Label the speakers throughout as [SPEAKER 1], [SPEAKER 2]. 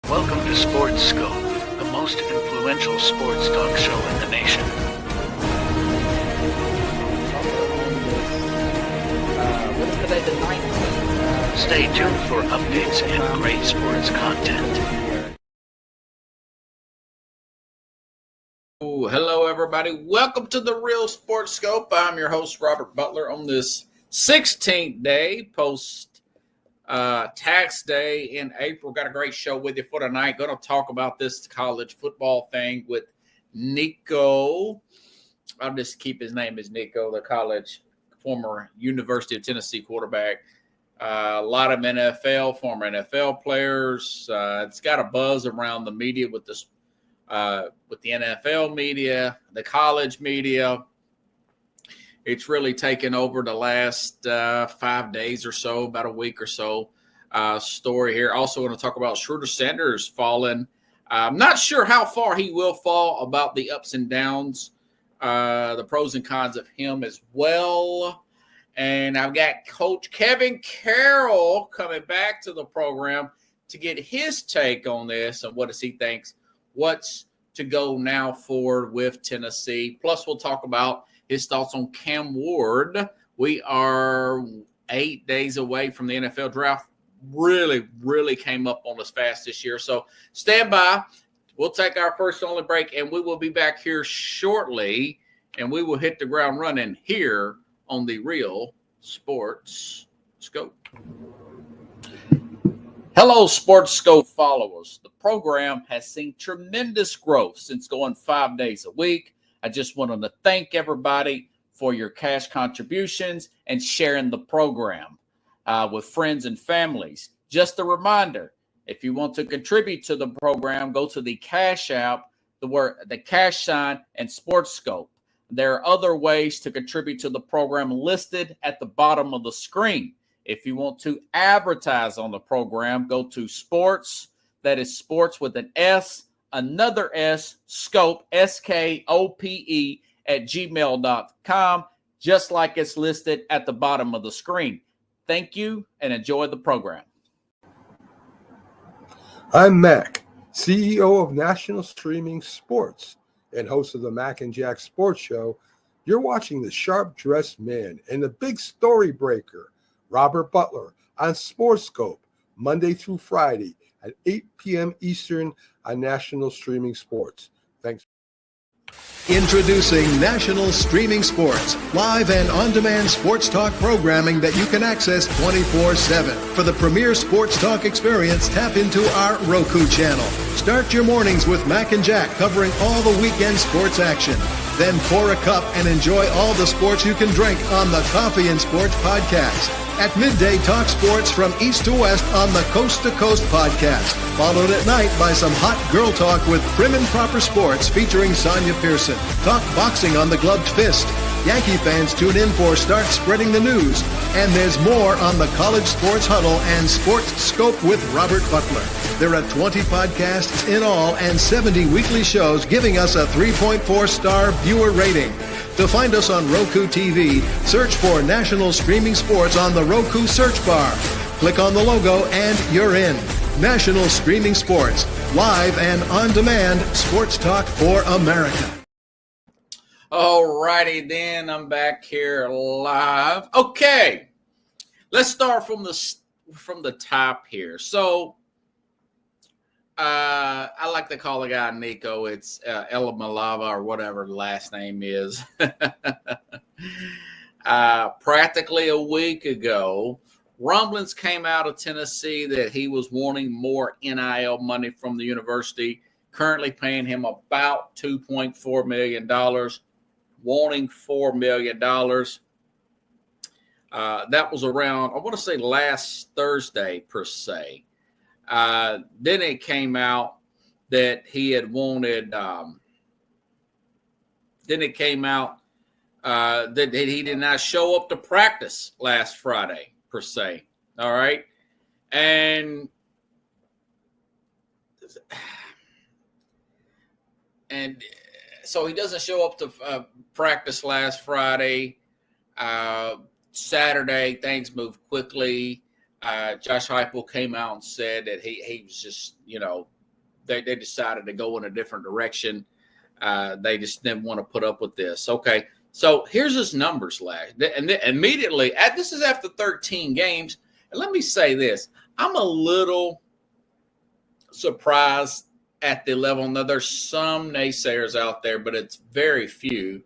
[SPEAKER 1] Welcome to Sports Scope, the most influential sports talk show in the nation.
[SPEAKER 2] What is today, the 19th?
[SPEAKER 1] Stay tuned for updates and great sports content.
[SPEAKER 3] Hello, everybody. Welcome to the Real Sports Scope. I'm your host, Robert Butler, on this 16th day post tax day in April. Got a great show with you for tonight. Going to talk about this college football thing with Nico. I'll just keep his name as Nico, the college former University of Tennessee quarterback. A lot of former NFL players. It's got a buzz around the media with the NFL media, the college media. It's really taken over the last 5 days or so, about a week or so. Story here. Also want to talk about Shedeur Sanders falling. I'm not sure how far he will fall, about the ups and downs, the pros and cons of him as well. And I've got Coach Kevin Carroll coming back to the program to get his take on this and what does he thinks, what's to go now forward with Tennessee. Plus, we'll talk about his thoughts on Cam Ward. We are 8 days away from the NFL draft. Really came up on us fast this year. So stand by. We'll take our first only break, and we will be back here shortly, and we will hit the ground running here on the Real Sports Scope. Hello, Sports Scope followers. The program has seen tremendous growth since going 5 days a week. I just wanted to thank everybody for your cash contributions and sharing the program with friends and families. Just a reminder, if you want to contribute to the program, go to the Cash App, the cash sign, and Sports Scope. There are other ways to contribute to the program listed at the bottom of the screen. If you want to advertise on the program, go to sports, that is sports with an S, another S, scope, SKOPE, at gmail.com, just like it's listed at the bottom of the screen. Thank you and enjoy the program.
[SPEAKER 4] I'm Mac, CEO of National Streaming Sports and host of the Mac and Jack Sports Show. You're watching the sharp-dressed man and the big story breaker, Robert Butler, on Sports Scope, Monday through Friday at 8 p.m. Eastern on National Streaming Sports. Thanks.
[SPEAKER 5] Introducing National Streaming Sports, live and on-demand sports talk programming that you can access 24/7. For the premier sports talk experience, tap into our Roku channel. Start your mornings with Mac and Jack covering all the weekend sports action. Then pour a cup and enjoy all the sports you can drink on the Coffee and Sports podcast. At midday, talk sports from east to west on the Coast to Coast podcast. Followed at night by some hot girl talk with Prim and Proper Sports featuring Sonia Pearson. Talk boxing on the Gloved Fist. Yankee fans tune in for Start Spreading the News. And there's more on the College Sports Huddle and Sports Scope with Robert Butler. There are 20 podcasts in all and 70 weekly shows, giving us a 3.4-star viewer rating. To find us on Roku TV, search for National Streaming Sports on the Roku search bar. Click on the logo and you're in. National Streaming Sports, live and on-demand sports talk for America.
[SPEAKER 3] All righty then, I'm back here live. Okay, let's start from the top here. So, I like to call the guy Nico. It's Elamalava or whatever the last name is. Practically a week ago, rumblings came out of Tennessee that he was wanting more NIL money from the university, currently paying him about $2.4 million, wanting $4 million. That was around, I want to say last Thursday per se. Then it came out that he had wanted, that he did not show up to practice last Friday, per se. All right. And so he doesn't show up to practice last Friday. Saturday, things moved quickly. Josh Heupel came out and said that he was just, they decided to go in a different direction. They just didn't want to put up with this. Okay, so here's his numbers, last, and then immediately this is after 13 games. And let me say this: I'm a little surprised at the level. Now, there's some naysayers out there, but it's very few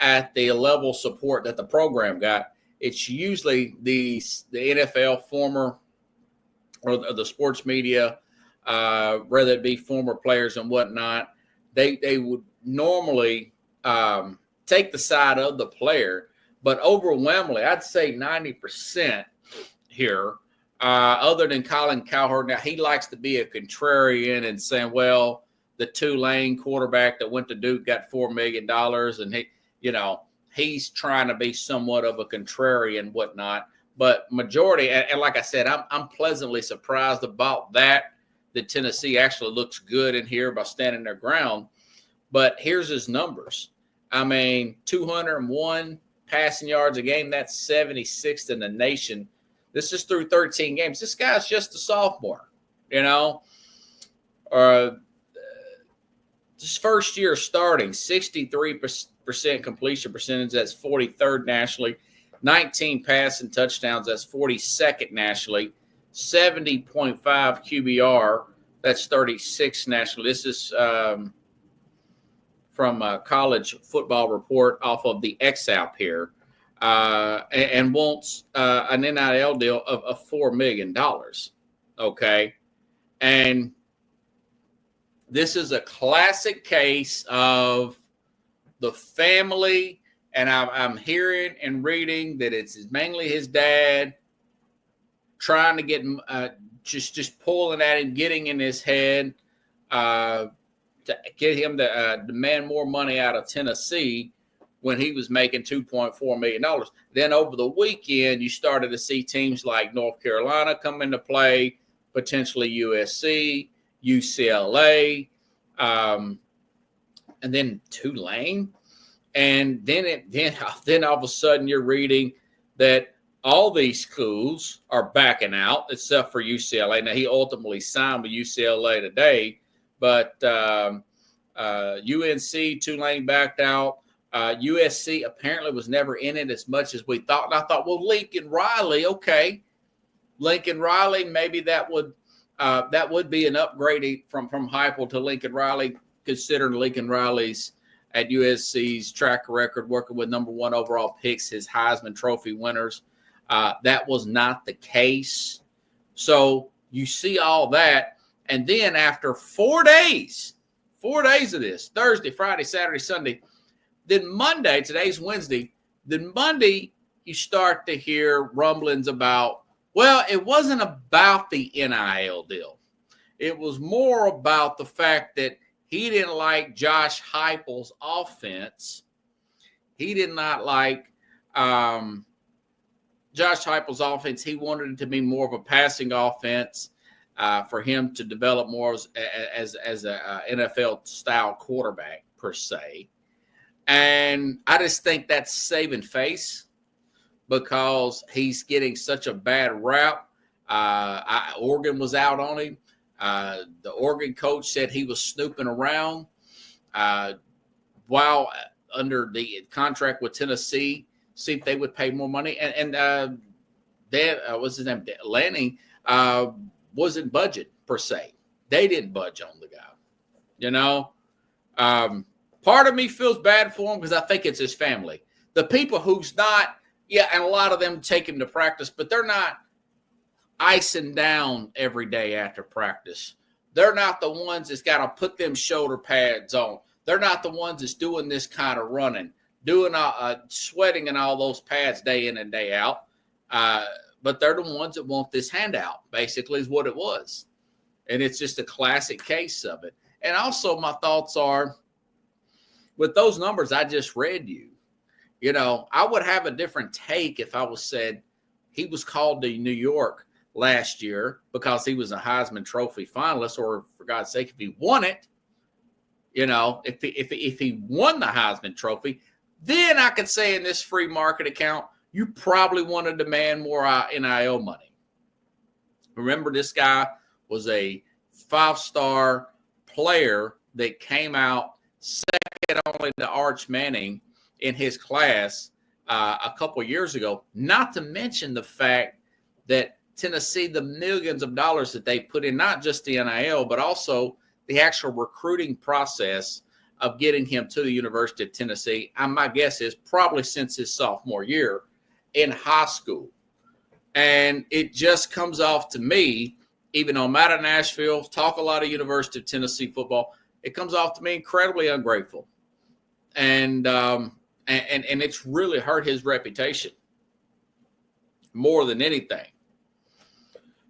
[SPEAKER 3] at the level of support that the program got. It's usually the NFL former or the sports media, whether it be former players and whatnot. They would normally take the side of the player, but overwhelmingly, I'd say 90% here. Other than Colin Cowherd, now he likes to be a contrarian and saying, well, the Tulane quarterback that went to Duke got $4 million, and he's trying to be somewhat of a contrarian and whatnot. But majority, and like I said, I'm pleasantly surprised about that Tennessee actually looks good in here by standing their ground. But here's his numbers. 201 passing yards a game. That's 76th in the nation. This is through 13 games. This guy's just a sophomore, His first year starting, 63% completion percentage. That's 43rd nationally. 19 passing touchdowns. That's 42nd nationally. 70.5 QBR. That's 36th nationally. This is from College Football Report off of the X-App here. And wants an NIL deal of $4 million. Okay. And this is a classic case of the family. And I'm hearing and reading that it's mainly his dad trying to get just pulling at him, getting in his head to get him to demand more money out of Tennessee when he was making $2.4 million. Then over the weekend, you started to see teams like North Carolina come into play, potentially USC, UCLA, and then Tulane. And then all of a sudden you're reading that all these schools are backing out except for UCLA. Now, he ultimately signed with UCLA today, but UNC, Tulane backed out. USC apparently was never in it as much as we thought. And I thought, well, Lincoln Riley, okay. Lincoln Riley, maybe that would be an upgrade from Heupel to Lincoln Riley, considering Lincoln Riley's at USC's track record, working with number 1 overall picks, his Heisman Trophy winners. That was not the case. So you see all that. And then after 4 days of this, Thursday, Friday, Saturday, Sunday, then Monday, today's Wednesday, then Monday you start to hear rumblings about, well, it wasn't about the NIL deal. It was more about the fact that he didn't like Josh Heupel's offense. He did not like Josh Heupel's offense. He wanted it to be more of a passing offense for him to develop more as a NFL-style quarterback, per se. And I just think that's saving face because he's getting such a bad rap. Oregon was out on him. The Oregon coach said he was snooping around while under the contract with Tennessee, see if they would pay more money. And what's his name? Lanning wasn't budget per se. They didn't budge on the guy. Part of me feels bad for him because I think it's his family. The people who's not, and a lot of them take him to practice, but they're not icing down every day after practice. They're not the ones that's got to put them shoulder pads on. They're not the ones that's doing this kind of running, doing sweating in all those pads day in and day out. But they're the ones that want this handout, basically, is what it was. And it's just a classic case of it. And also my thoughts are, with those numbers I just read you, I would have a different take if I was said he was called to New York last year because he was a Heisman Trophy finalist, or for God's sake, if he won it, if he won the Heisman Trophy, then I could say in this free market account, you probably want to demand more NIL money. Remember, this guy was a 5-star player that came out second only to Arch Manning in his class a couple years ago, not to mention the fact that Tennessee, the millions of dollars that they put in, not just the NIL, but also the actual recruiting process of getting him to the University of Tennessee, my guess is probably since his sophomore year in high school. And it just comes off to me, even though I'm out of Nashville, talk a lot of University of Tennessee football, it comes off to me incredibly ungrateful. And it's really hurt his reputation more than anything.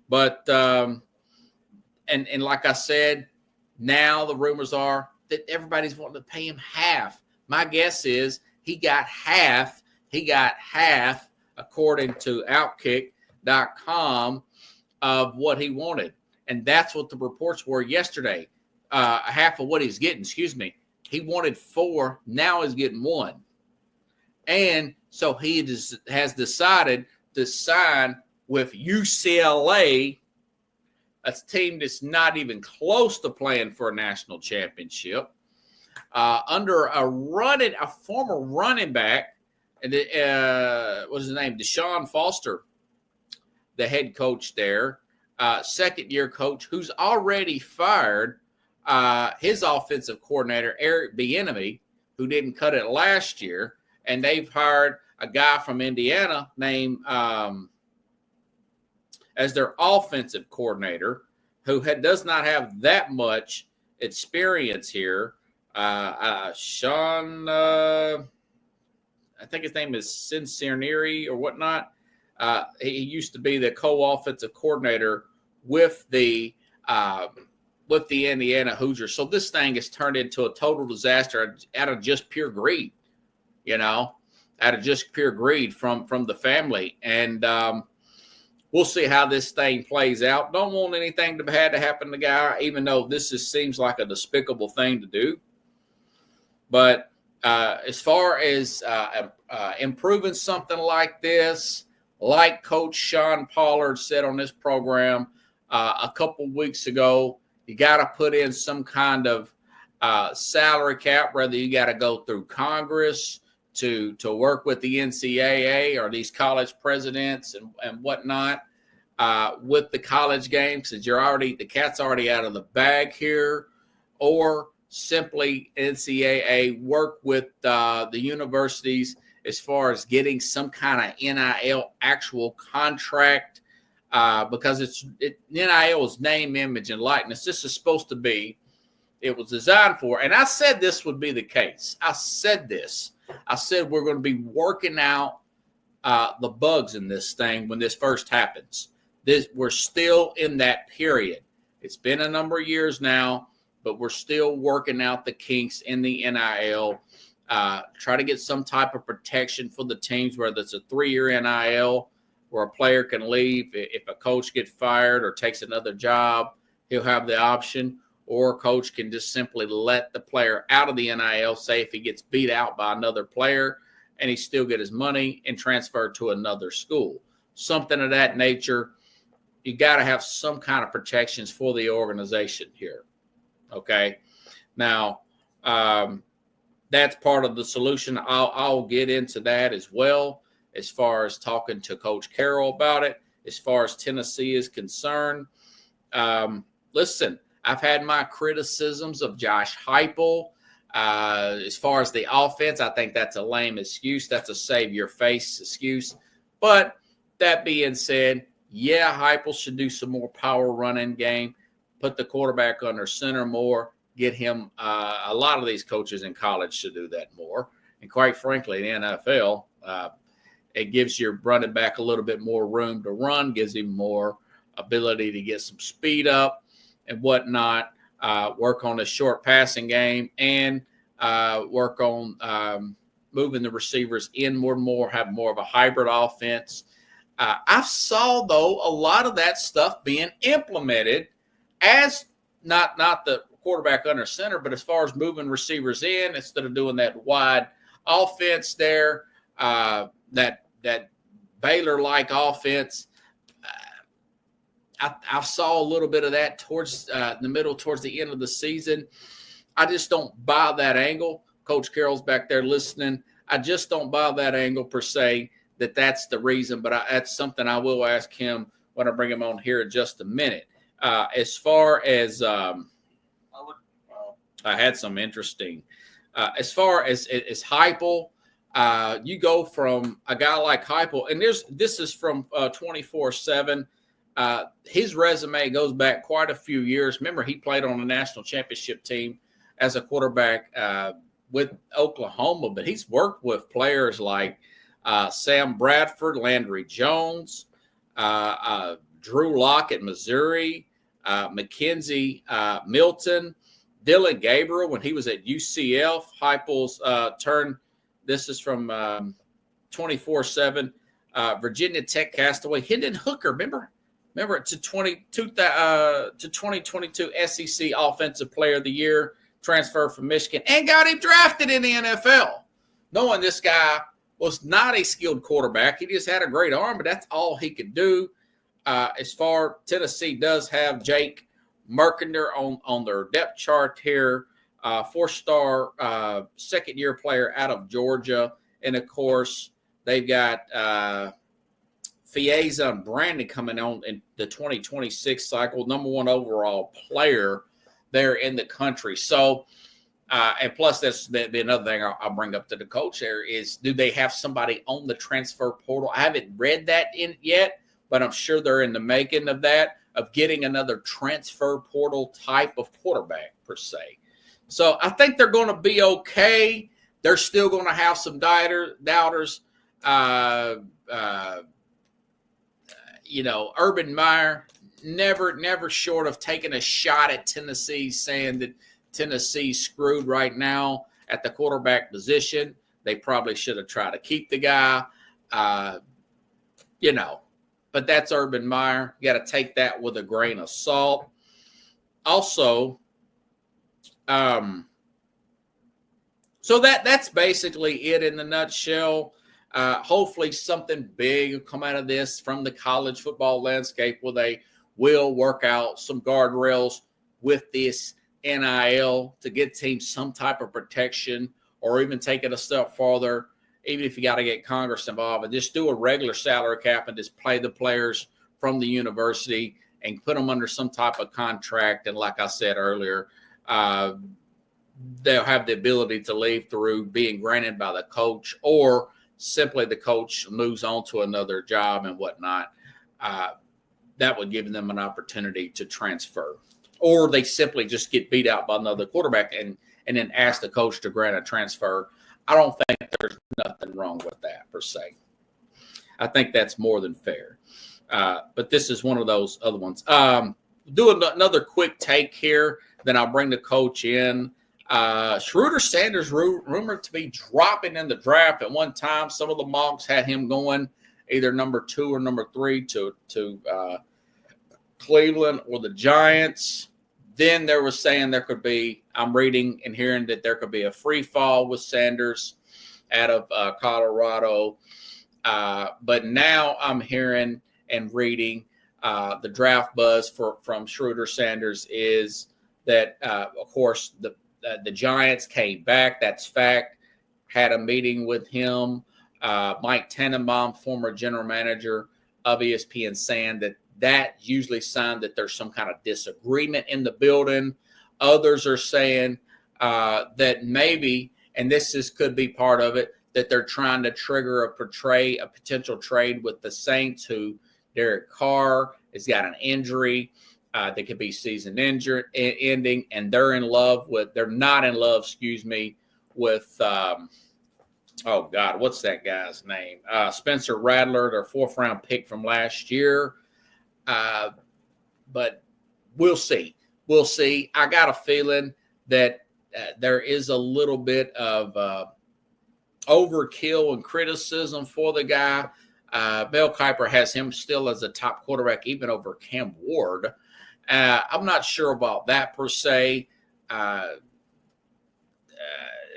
[SPEAKER 3] But, and like I said, now the rumors are that everybody's wanting to pay him half. My guess is he got half, according to Outkick.com, of what he wanted. And that's what the reports were yesterday. Half of what he's getting, He wanted 4, now he's getting 1. And so he has decided to sign with UCLA, a team that's not even close to playing for a national championship, under a former running back, what's his name? Deshaun Foster, the head coach there, second-year coach, who's already fired his offensive coordinator, Eric Bieniemy, who didn't cut it last year, and they've hired a guy from Indiana named as their offensive coordinator, who does not have that much experience here. Sean, I think his name is Cincinnati or whatnot. He used to be the co-offensive coordinator with the Indiana Hoosiers. So this thing has turned into a total disaster out of just pure greed, out of just pure greed from the family. And we'll see how this thing plays out. Don't want anything bad to happen to the guy, even though this just seems like a despicable thing to do. But as far as improving something like this, like Coach Sean Pollard said on this program a couple weeks ago, you got to put in some kind of salary cap, whether you got to go through Congress to work with the NCAA or these college presidents and whatnot with the college games, since the cat's already out of the bag here, or simply NCAA work with the universities as far as getting some kind of NIL actual contract, because NIL is name, image, and likeness. This is supposed to be, it was designed for, and I said this would be the case. I said we're going to be working out the bugs in this thing when this first happens. We're still in that period. It's been a number of years now, but we're still working out the kinks in the NIL. Try to get some type of protection for the teams, whether it's a 3-year NIL where a player can leave. If a coach gets fired or takes another job, he'll have the option. Or a coach can just simply let the player out of the NIL, say if he gets beat out by another player, and he still get his money and transfer to another school. Something of that nature. You got to have some kind of protections for the organization here. Okay? Now, that's part of the solution. I'll get into that as well, as far as talking to Coach Carroll about it. As far as Tennessee is concerned, listen, I've had my criticisms of Josh Heupel. As far as the offense, I think that's a lame excuse. That's a save your face excuse. But that being said, yeah, Heupel should do some more power running game, put the quarterback under center more, get him. A lot of these coaches in college should do that more. And quite frankly, in the NFL, it gives your running back a little bit more room to run, gives him more ability to get some speed up and whatnot, work on a short passing game, and work on moving the receivers in more and more, have more of a hybrid offense. I saw, though, a lot of that stuff being implemented as not the quarterback under center, but as far as moving receivers in instead of doing that wide offense there, that Baylor-like offense. I saw a little bit of that towards towards the end of the season. I just don't buy that angle. Coach Carroll's back there listening. I just don't buy that angle per se, that's the reason, but that's something I will ask him when I bring him on here in just a minute. As far as I had some interesting, as far as Heupel, you go from a guy like Heupel, and this is from 24/7. His resume goes back quite a few years. Remember, he played on a national championship team as a quarterback with Oklahoma, but he's worked with players like Sam Bradford, Landry Jones, Drew Lock at Missouri, Mackenzie Milton, Dylan Gabriel when he was at UCF. Heupel's turn. This is from 24/7. Virginia Tech castaway Hendon Hooker. Remember to 2022 SEC Offensive Player of the Year, transfer from Michigan, and got him drafted in the NFL. Knowing this guy was not a skilled quarterback, he just had a great arm, but that's all he could do. As far Tennessee does have Jake Merkender on their depth chart here, 4-star second-year player out of Georgia, and of course they've got Fieza and Brandon coming on in the 2026 cycle, number 1 overall player there in the country. So, and plus that'd be another thing I'll bring up to the coach there is, do they have somebody on the transfer portal? I haven't read that in yet, but I'm sure they're in the making of that, of getting another transfer portal type of quarterback per se. So I think they're going to be okay. They're still going to have some doubters. Urban Meyer, never short of taking a shot at Tennessee, saying that Tennessee's screwed right now at the quarterback position. They probably should have tried to keep the guy, but that's Urban Meyer. You got to take that with a grain of salt. Also, so that's basically it in the nutshell. Hopefully something big will come out of this from the college football landscape where they will work out some guardrails with this NIL to get teams some type of protection, or even take it a step farther, even if you got to get Congress involved, and just do a regular salary cap and just pay the players from the university and put them under some type of contract. And like I said earlier, they'll have the ability to leave through being granted by the coach, or simply the coach moves on to another job and whatnot. That would give them an opportunity to transfer, or they simply just get beat out by another quarterback and then ask the coach to grant a transfer. I don't think there's nothing wrong with that per se. I think that's more than fair. But this is one of those other ones. Do another quick take here, then I'll bring the coach in. Schroeder Sanders rumored to be dropping in the draft at one time. Some of the mocks had him going either number 2 or number 3 to Cleveland or the Giants. Then there was saying there could be, I'm reading and hearing that there could be a free fall with Sanders out of Colorado. But now I'm hearing and reading the draft buzz from Schroeder Sanders is that, of course, the Giants came back. That's fact. Had a meeting with him. Mike Tannenbaum, former general manager of ESPN, saying that usually sign that there's some kind of disagreement in the building. Others are saying that maybe, and could be part of it, that they're trying to trigger a potential trade with the Saints, who Derek Carr has got an injury that could be season ending, and they're not in love, with what's that guy's name? Spencer Rattler, their 4th round pick from last year. But we'll see. I got a feeling that there is a little bit of overkill and criticism for the guy. Mel Kiper has him still as a top quarterback, even over Cam Ward. I'm not sure about that per se.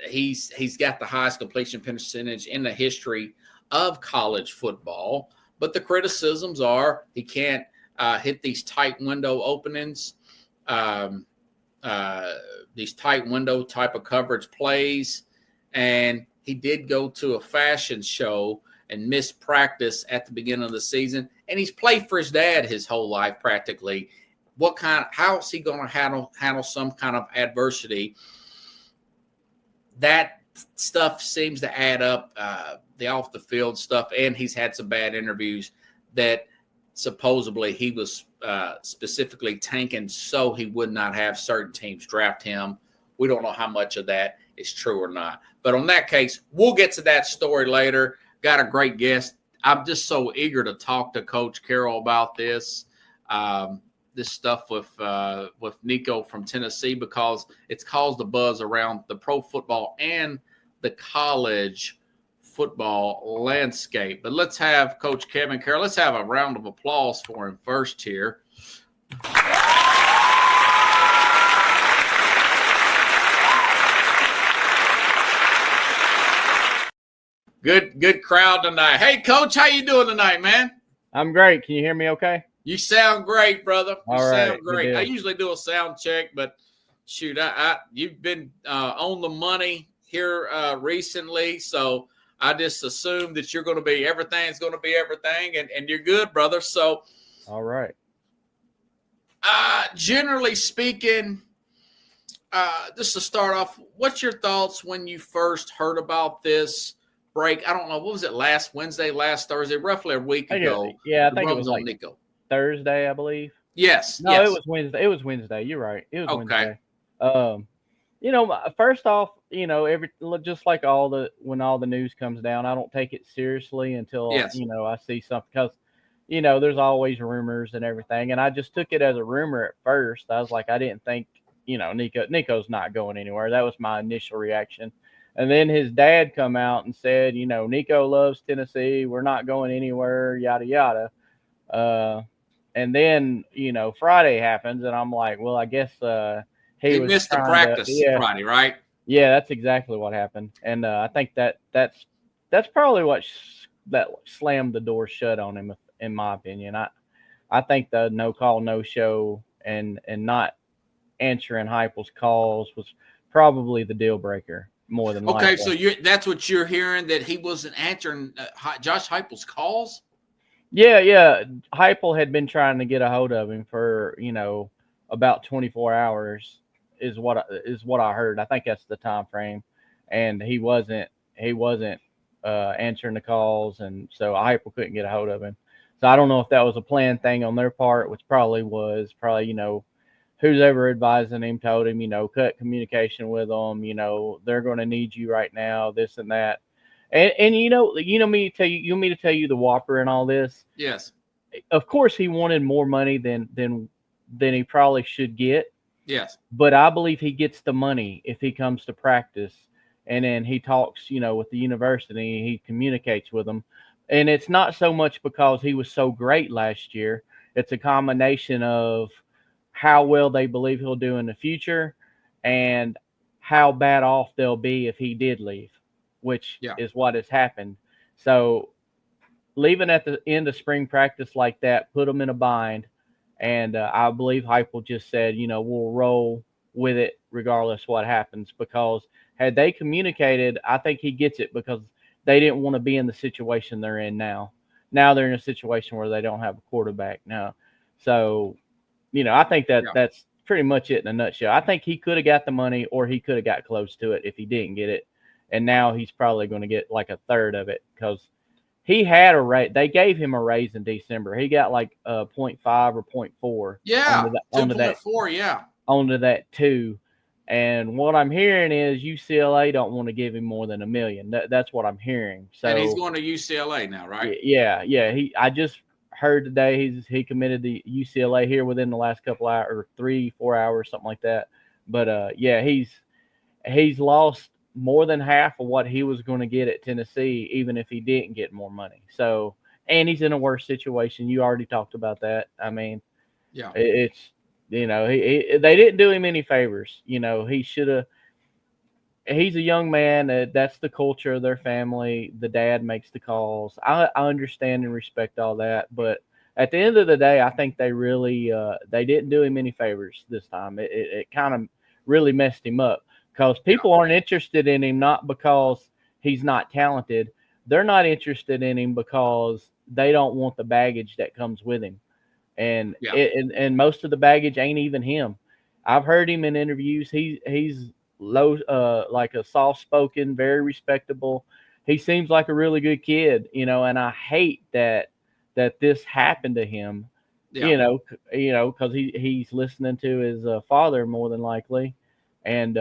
[SPEAKER 3] He's got the highest completion percentage in the history of college football, but the criticisms are he can't hit these tight window openings, these tight window type of coverage plays. And he did go to a fashion show and missed practice at the beginning of the season. And he's played for his dad his whole life practically. How is he going to handle some kind of adversity? That stuff seems to add up, the off the field stuff. And he's had some bad interviews that supposedly he was specifically tanking so he would not have certain teams draft him. We don't know how much of that is true or not. But on that case, we'll get to that story later. Got a great guest. I'm just so eager to talk to Coach Carroll about this. This stuff with Nico from Tennessee, because it's caused a buzz around the pro football and the college football landscape. But let's have Coach Kevin Carroll. Let's have a round of applause for him first here. Good crowd tonight. Hey, Coach, how you doing tonight, man?
[SPEAKER 6] I'm great. Can you hear me okay?
[SPEAKER 3] You sound great, brother. You sound great.
[SPEAKER 6] Good.
[SPEAKER 3] I usually do a sound check, but shoot, you've been on the money here recently, so I just assume that you're going to be everything's going to be everything, and you're good, brother. So,
[SPEAKER 6] all right.
[SPEAKER 3] Generally speaking, just to start off, what's your thoughts when you first heard about this break? I don't know. What was it, last Wednesday, last Thursday, roughly a week ago?
[SPEAKER 6] Yeah, I think it was like
[SPEAKER 3] Nico.
[SPEAKER 6] Thursday, I believe.
[SPEAKER 3] Yes.
[SPEAKER 6] No,
[SPEAKER 3] yes.
[SPEAKER 6] It was Wednesday. It was Wednesday. You're right. It was
[SPEAKER 3] okay.
[SPEAKER 6] Wednesday. First off, just like when all the news comes down, I don't take it seriously until I see something, because there's always rumors and everything, and I just took it as a rumor at first. I was like, I didn't think Nico's not going anywhere. That was my initial reaction. And then his dad come out and said, Nico loves Tennessee. We're not going anywhere, yada, yada. And then, Friday happens, and I'm like, well, I guess he
[SPEAKER 3] missed the practice Friday, right?
[SPEAKER 6] Yeah, that's exactly what happened. And I think that's probably what that slammed the door shut on him, in my opinion. I think the no call, no show and not answering Heupel's calls was probably the deal breaker more than likely.
[SPEAKER 3] Okay, so that's what you're hearing, that he wasn't answering Josh Heupel's calls?
[SPEAKER 6] Yeah. Heupel had been trying to get a hold of him for, about 24 hours is what I heard. I think that's the time frame. And he wasn't answering the calls, and so Heupel couldn't get a hold of him. So I don't know if that was a planned thing on their part, which probably was. Who's ever advising him told him, cut communication with them. They're going to need you right now, this and that. And me to tell you the whopper and all this.
[SPEAKER 3] Yes.
[SPEAKER 6] Of course, he wanted more money than he probably should get.
[SPEAKER 3] Yes.
[SPEAKER 6] But I believe he gets the money if he comes to practice, and then he talks, with the university. He communicates with them, and it's not so much because he was so great last year. It's a combination of how well they believe he'll do in the future and how bad off they'll be if he did leave, which is what has happened. So leaving at the end of spring practice like that put them in a bind. And I believe Heupel just said, we'll roll with it regardless what happens, because had they communicated, I think he gets it, because they didn't want to be in the situation they're in now. Now they're in a situation where they don't have a quarterback now. So, I think that's pretty much it in a nutshell. I think he could have got the money, or he could have got close to it if he didn't get it. And now he's probably going to get like a third of it, because he had a raise. They gave him a raise in December. He got like 0.5 or 0.4.
[SPEAKER 3] Yeah, 2.4, yeah.
[SPEAKER 6] Onto that too. And what I'm hearing is UCLA don't want to give him more than $1 million. That's what I'm hearing. So,
[SPEAKER 3] and he's going to UCLA now, right?
[SPEAKER 6] Yeah. I just heard today he committed to UCLA here within the last couple hours, or 3-4 hours, something like that. But he's lost more than half of what he was going to get at Tennessee, even if he didn't get more money. So, and he's in a worse situation. You already talked about that. I mean,
[SPEAKER 3] yeah,
[SPEAKER 6] it's, they didn't do him any favors. He should have. He's a young man. That's the culture of their family. The dad makes the calls. I understand and respect all that, but at the end of the day, I think they really they didn't do him any favors this time. It kind of really messed him up because people aren't interested in him not because he's not talented. They're not interested in him because they don't want the baggage that comes with him, and and most of the baggage ain't even him. I've heard him in interviews. He's low, like a soft-spoken, very respectable. He seems like a really good kid, and I hate that this happened to him, because he's listening to his father more than likely, and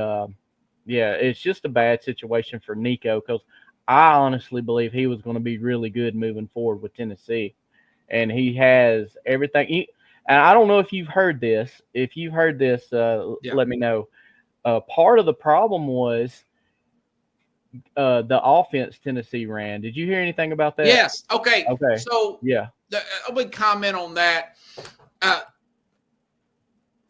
[SPEAKER 6] it's just a bad situation for Nico because I honestly believe he was going to be really good moving forward with Tennessee, and he has everything. And I don't know if you've heard this. If you've heard this, let me know. Part of the problem was the offense Tennessee ran. Did you hear anything about that?
[SPEAKER 3] Yes. Okay. So
[SPEAKER 6] yeah,
[SPEAKER 3] I would comment on that.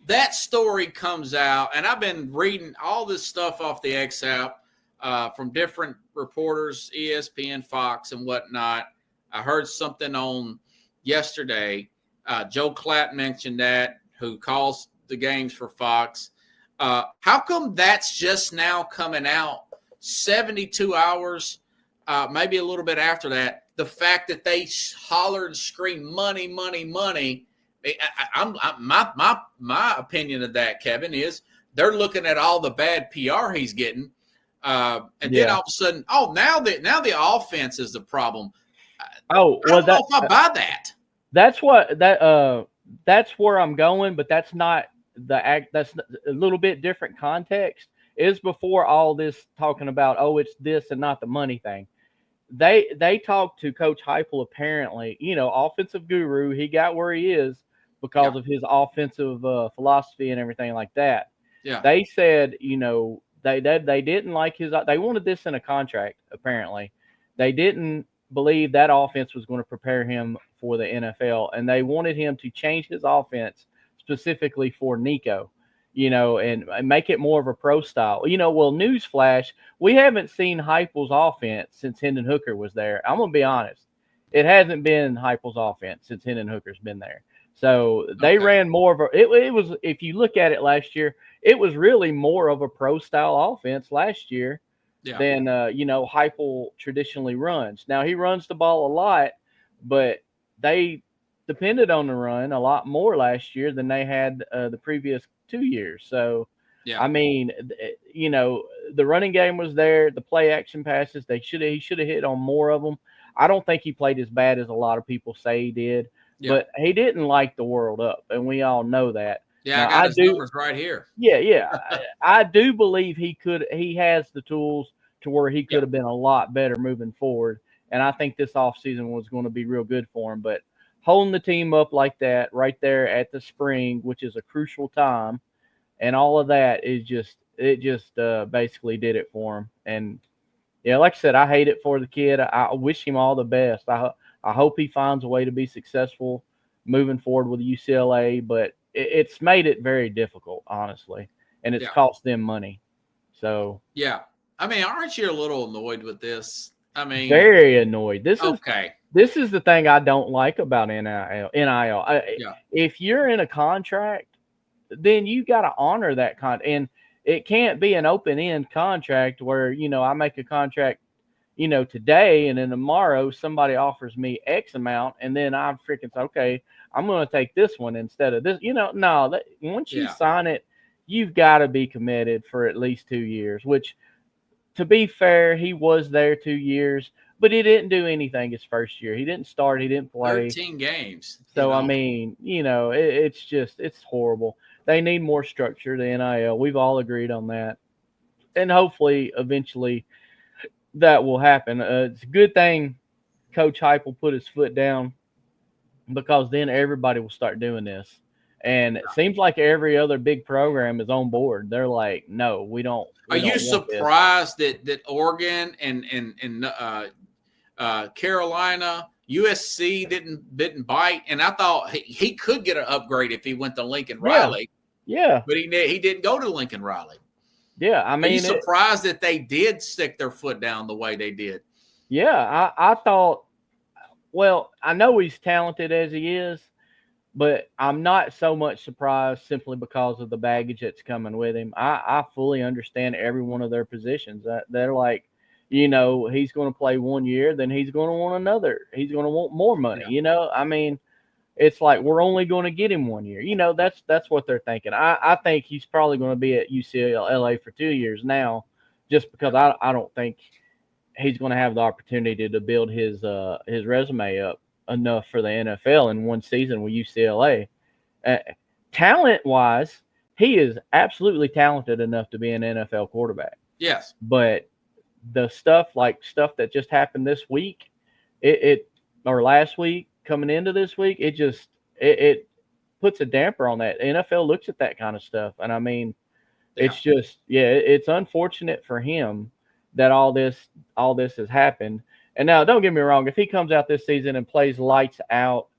[SPEAKER 3] That story comes out, and I've been reading all this stuff off the X app from different reporters, ESPN, Fox, and whatnot. I heard something on yesterday. Joe Klatt mentioned that, who calls the games for Fox. How come that's just now coming out 72 hours, maybe a little bit after that? The fact that they hollered and screamed money, money, money. My opinion of that, Kevin, is they're looking at all the bad PR he's getting, and then all of a sudden, now the offense is the problem. I don't know if I buy that.
[SPEAKER 6] That's where I'm going, but that's not that's a little bit different context. Is before all this talking about it's this and not the money thing. They talked to Coach Heupel, apparently, offensive guru. He got where he is because of his offensive philosophy and everything like that.
[SPEAKER 3] Yeah.
[SPEAKER 6] They said, they didn't like his. They wanted this in a contract. Apparently, they didn't believe that offense was going to prepare him for the NFL, and they wanted him to change his offense specifically for Nico, and make it more of a pro style. Well, newsflash, we haven't seen Heupel's offense since Hendon Hooker was there. I'm going to be honest. It hasn't been Heupel's offense since Hendon Hooker's been there. So they ran more of it was, if you look at it last year, it was really more of a pro style offense last year than, Heupel traditionally runs. Now, he runs the ball a lot, but they depended on the run a lot more last year than they had the previous 2 years. So, I mean, the running game was there. The play action passes, he should have hit on more of them. I don't think he played as bad as a lot of people say he did, but he didn't light the world up, and we all know that.
[SPEAKER 3] Yeah,
[SPEAKER 6] now,
[SPEAKER 3] I got his numbers right here.
[SPEAKER 6] Yeah. I do believe he has the tools to where he could have been a lot better moving forward, and I think this offseason was going to be real good for him. But holding the team up like that right there at the spring, which is a crucial time, and all of that is just basically did it for him. And like I said, I hate it for the kid. I wish him all the best. I hope he finds a way to be successful moving forward with UCLA, but it's made it very difficult, honestly, and it's cost them money. So
[SPEAKER 3] I mean, aren't you a little annoyed with this? I mean,
[SPEAKER 6] very annoyed. This is the thing I don't like about NIL. If you're in a contract, then you got to honor that contract, and it can't be an open-end contract where I make a contract, today, and then tomorrow somebody offers me X amount, and then I'm freaking say, okay, I'm going to take this one instead of this. No. Once you sign it, you've got to be committed for at least 2 years. Which, to be fair, he was there 2 years, but he didn't do anything his first year. He didn't start. He didn't play.
[SPEAKER 3] 13 games.
[SPEAKER 6] So, I mean, it's horrible. They need more structure, the NIL. We've all agreed on that. And hopefully, eventually, that will happen. It's a good thing Coach Heupel put his foot down, because then everybody will start doing this. And it seems like every other big program is on board. They're like, no, we don't.
[SPEAKER 3] Are you surprised that Oregon and Carolina, USC didn't bite? And I thought he could get an upgrade if he went to Lincoln Riley.
[SPEAKER 6] Yeah.
[SPEAKER 3] But he didn't go to Lincoln Riley.
[SPEAKER 6] Yeah, I mean,
[SPEAKER 3] are you surprised that they did stick their foot down the way they did?
[SPEAKER 6] Yeah, I thought Well, I know he's talented as he is, but I'm not so much surprised simply because of the baggage that's coming with him. I fully understand every one of their positions. They're like, he's going to play 1 year, then he's going to want another. He's going to want more money.
[SPEAKER 3] Yeah.
[SPEAKER 6] I mean, it's like we're only going to get him 1 year. That's what they're thinking. I think he's probably going to be at UCLA for 2 years now, just because I don't think he's going to have the opportunity to build his resume up enough for the NFL in one season with UCLA. Talent-wise, he is absolutely talented enough to be an NFL quarterback.
[SPEAKER 3] Yes.
[SPEAKER 6] But the stuff that just happened this week, or last week coming into this week, it puts a damper on that. The NFL looks at that kind of stuff, and I mean, it's just it's unfortunate for him that all this has happened. And now, don't get me wrong, if he comes out this season and plays lights out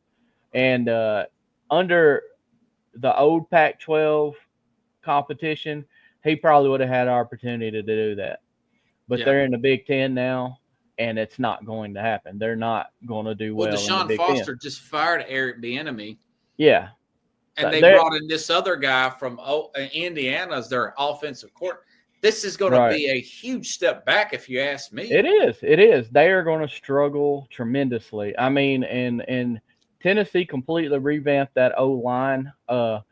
[SPEAKER 6] and under the old Pac-12 competition, he probably would have had an opportunity to do that. But they're in the Big Ten now, and it's not going to happen. They're not going to do well.
[SPEAKER 3] Well,
[SPEAKER 6] in the
[SPEAKER 3] Deshaun
[SPEAKER 6] Big
[SPEAKER 3] Foster
[SPEAKER 6] Ten.
[SPEAKER 3] just fired Eric Bieniemy.
[SPEAKER 6] Yeah.
[SPEAKER 3] And they brought in this other guy from Indiana as their offensive coordinator. This is going to be a huge step back, if you ask me.
[SPEAKER 6] It is. They are going to struggle tremendously. I mean, and Tennessee completely revamped that O-line. I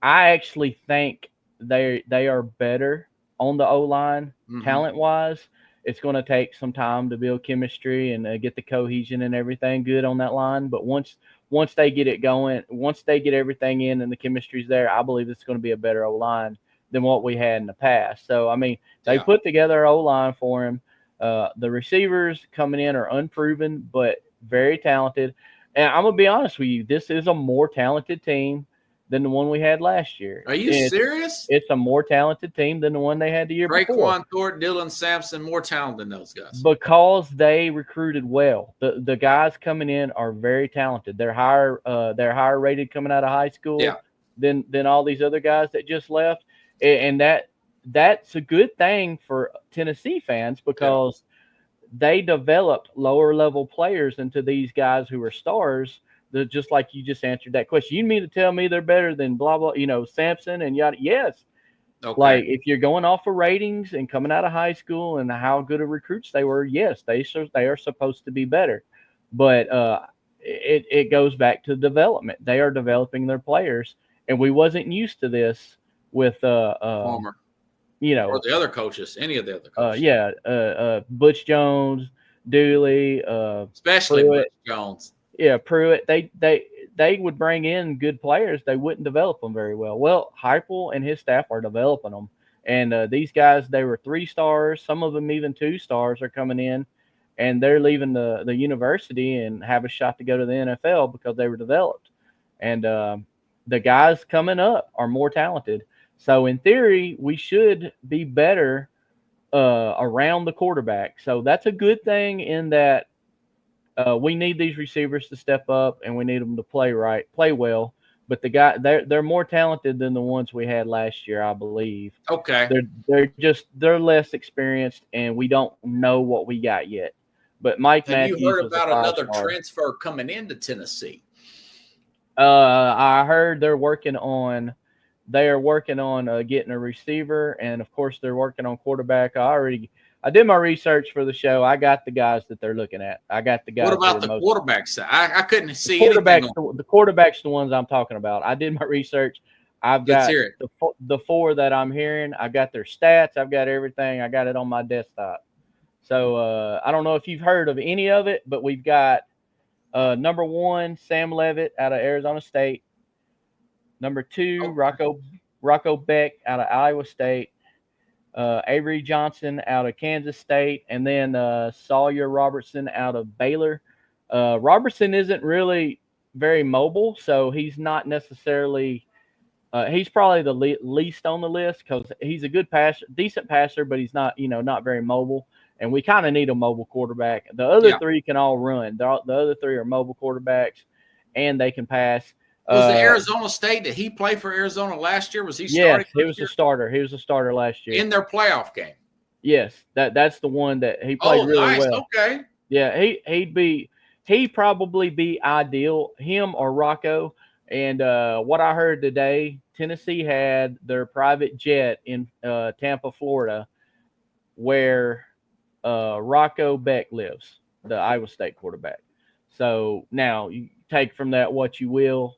[SPEAKER 6] actually think they are better on the O-line talent-wise. It's going to take some time to build chemistry and get the cohesion and everything good on that line. But once they get it going, once they get everything in and the chemistry's there, I believe it's going to be a better O-line than what we had in the past. So, I mean, they put together an O-line for him. The receivers coming in are unproven, but very talented. And I'm going to be honest with you, this is a more talented team than the one we had last year.
[SPEAKER 3] Are you serious?
[SPEAKER 6] It's a more talented team than the one they had the year before.
[SPEAKER 3] Raekwon Thornton, Dylan Sampson, more talented than those guys.
[SPEAKER 6] Because they recruited well. The guys coming in are very talented. They're higher rated coming out of high school than all these other guys that just left. And that's a good thing for Tennessee fans because they developed lower level players into these guys who are stars. They're just like you just answered that question. You mean to tell me they're better than blah, blah, Sampson and yada? Yes. Okay. Like if you're going off of ratings and coming out of high school and how good of recruits they were, yes, they are supposed to be better. But it goes back to development. They are developing their players, and we wasn't used to this with
[SPEAKER 3] Palmer, or the other coaches, any of the other coaches.
[SPEAKER 6] Butch Jones, Dooley,
[SPEAKER 3] especially
[SPEAKER 6] Pruitt.
[SPEAKER 3] Butch Jones.
[SPEAKER 6] Yeah, Pruitt. They would bring in good players. They wouldn't develop them very well. Well, Heupel and his staff are developing them, and these guys, they were 3 stars. Some of them even 2 stars are coming in, and they're leaving the university and have a shot to go to the NFL because they were developed. And the guys coming up are more talented. So in theory, we should be better around the quarterback. So that's a good thing in that we need these receivers to step up and we need them to play well. But they're more talented than the ones we had last year, I believe.
[SPEAKER 3] Okay.
[SPEAKER 6] They're less experienced and we don't know what we got yet. But Mike Matthews.
[SPEAKER 3] Have you heard about another transfer coming into Tennessee?
[SPEAKER 6] I heard they're working on getting a receiver, and of course they're working on quarterback. I did my research for the show. I got the guys that they're looking at. I got the guys.
[SPEAKER 3] What about the quarterback side? I couldn't see
[SPEAKER 6] the quarterbacks. The ones I'm talking about. I did my research. I've got the 4 that I'm hearing. I've got their stats. I've got everything. I got it on my desktop. So I don't know if you've heard of any of it, but we've got number 1, Sam Levitt out of Arizona State. Number 2, Rocco Beck out of Iowa State. Avery Johnson out of Kansas State, and then Sawyer Robertson out of Baylor. Robertson isn't really very mobile, so he's not necessarily he's probably the least on the list because he's a good passer, decent passer, but he's not not very mobile. And we kind of need a mobile quarterback. The other 3 can all run. The other 3 are mobile quarterbacks, and they can pass.
[SPEAKER 3] Was it Arizona State? Did he play for Arizona last year? Was he starting?
[SPEAKER 6] Yes, he was a starter. He was a starter last year
[SPEAKER 3] in their playoff game.
[SPEAKER 6] Yes, that's the one that he played really well.
[SPEAKER 3] Okay.
[SPEAKER 6] Yeah, he probably be ideal, him or Rocco. And what I heard today, Tennessee had their private jet in Tampa, Florida, where Rocco Beck lives, the Iowa State quarterback. So now you take from that what you will,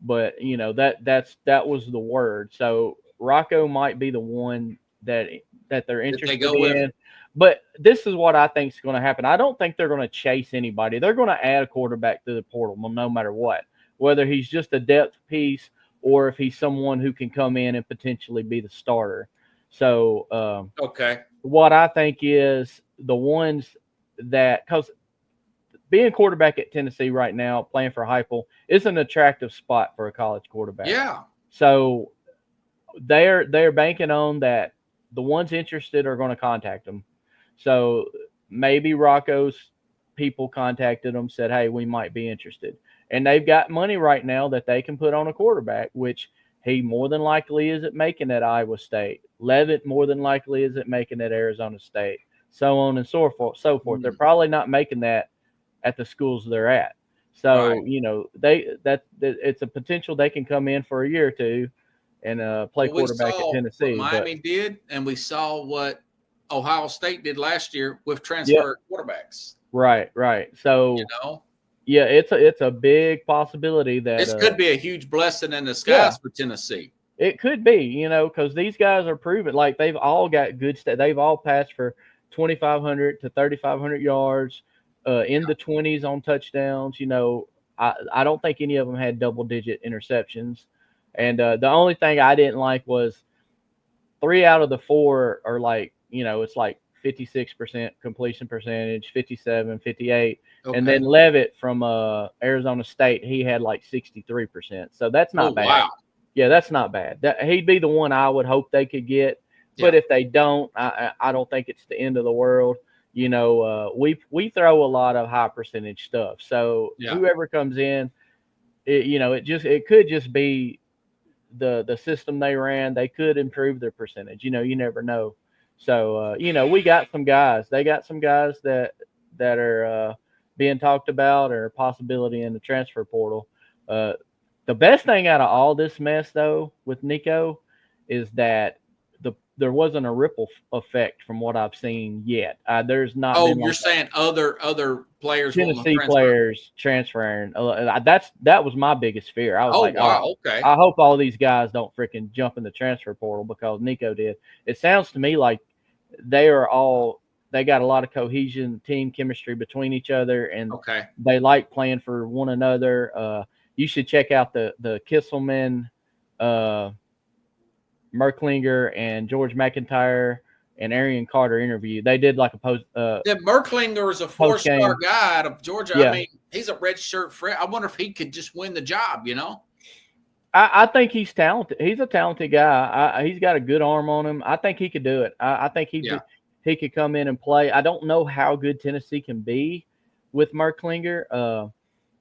[SPEAKER 6] but that was the word. So Rocco might be the one that they're interested in. But this is what I think is going to happen. I don't think they're going to chase anybody. They're going to add a quarterback to the portal no matter what, whether he's just a depth piece or if he's someone who can come in and potentially be the starter. So what I think is the ones that, because being quarterback at Tennessee right now, playing for Heupel, is an attractive spot for a college quarterback.
[SPEAKER 3] Yeah.
[SPEAKER 6] So they're banking on that. The ones interested are going to contact them. So maybe Rocco's people contacted them, said, hey, we might be interested. And they've got money right now that they can put on a quarterback, which he more than likely isn't making at Iowa State. Levitt more than likely isn't making at Arizona State, so on and so forth. They're probably not making that at the schools they're at. So, it's a potential they can come in for a year or two and play quarterback at Tennessee.
[SPEAKER 3] What Miami did, and we saw what Ohio State did last year with transfer quarterbacks.
[SPEAKER 6] Right. So, yeah, it's a big possibility that
[SPEAKER 3] this could be a huge blessing in disguise for Tennessee.
[SPEAKER 6] It could be, because these guys are proven. Like, they've all got good stats. They've all passed for 2,500 to 3,500 yards, in the 20s on touchdowns. I don't think any of them had double-digit interceptions. And the only thing I didn't like was 3 out of the 4 are like, it's like 56% completion percentage, 57, 58. Okay. And then Levitt from Arizona State, he had like 63%. So that's not bad. Wow. Yeah, that's not bad. He'd be the one I would hope they could get. But if they don't, I don't think it's the end of the world. We throw a lot of high percentage stuff. So whoever comes in, it could just be the system they ran. They could improve their percentage. You never know. So, we got some guys. They got some guys that are being talked about, or a possibility in the transfer portal. The best thing out of all this mess, though, with Nico, is that there wasn't a ripple effect from what I've seen yet. There's not.
[SPEAKER 3] Oh, you're saying other players,
[SPEAKER 6] Tennessee players transferring. That was my biggest fear. I was okay. I hope all these guys don't freaking jump in the transfer portal because Nico did. It sounds to me like they got a lot of cohesion, team chemistry between each other, and they like playing for one another. You should check out the Kisselman, Merklinger, and George McIntyre and Arian Carter interview. They did like a post.
[SPEAKER 3] Merklinger is a 4-star guy out of Georgia. Yeah. I mean, he's a red shirt friend. I wonder if he could just win the job,
[SPEAKER 6] I think he's talented. He's a talented guy. He's got a good arm on him. I think he could do it. I think he could come in and play. I don't know how good Tennessee can be with Merklinger.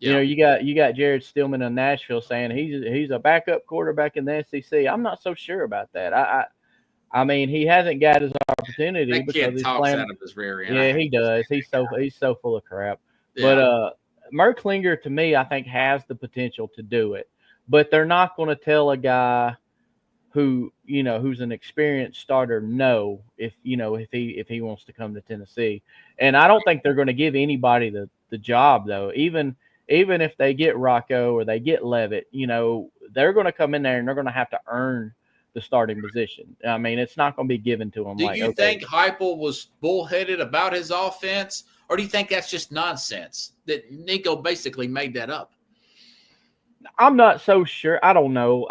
[SPEAKER 6] You got Jared Stillman in Nashville saying he's a backup quarterback in the SEC. I'm not so sure about that. I mean, he hasn't got his opportunity because he's playing
[SPEAKER 3] out of his rear end.
[SPEAKER 6] Yeah, he does. He's so full of crap. Yeah. But Merklinger, to me, I think has the potential to do it. But they're not going to tell a guy who's an experienced starter no if he wants to come to Tennessee. And I don't think they're going to give anybody the job though. Even if they get Rocco or they get Levitt, they're going to come in there and they're going to have to earn the starting position. I mean, it's not going to be given to them.
[SPEAKER 3] Do you think Heupel was bullheaded about his offense, or do you think that's just nonsense that Nico basically made that up?
[SPEAKER 6] I'm not so sure. I don't know.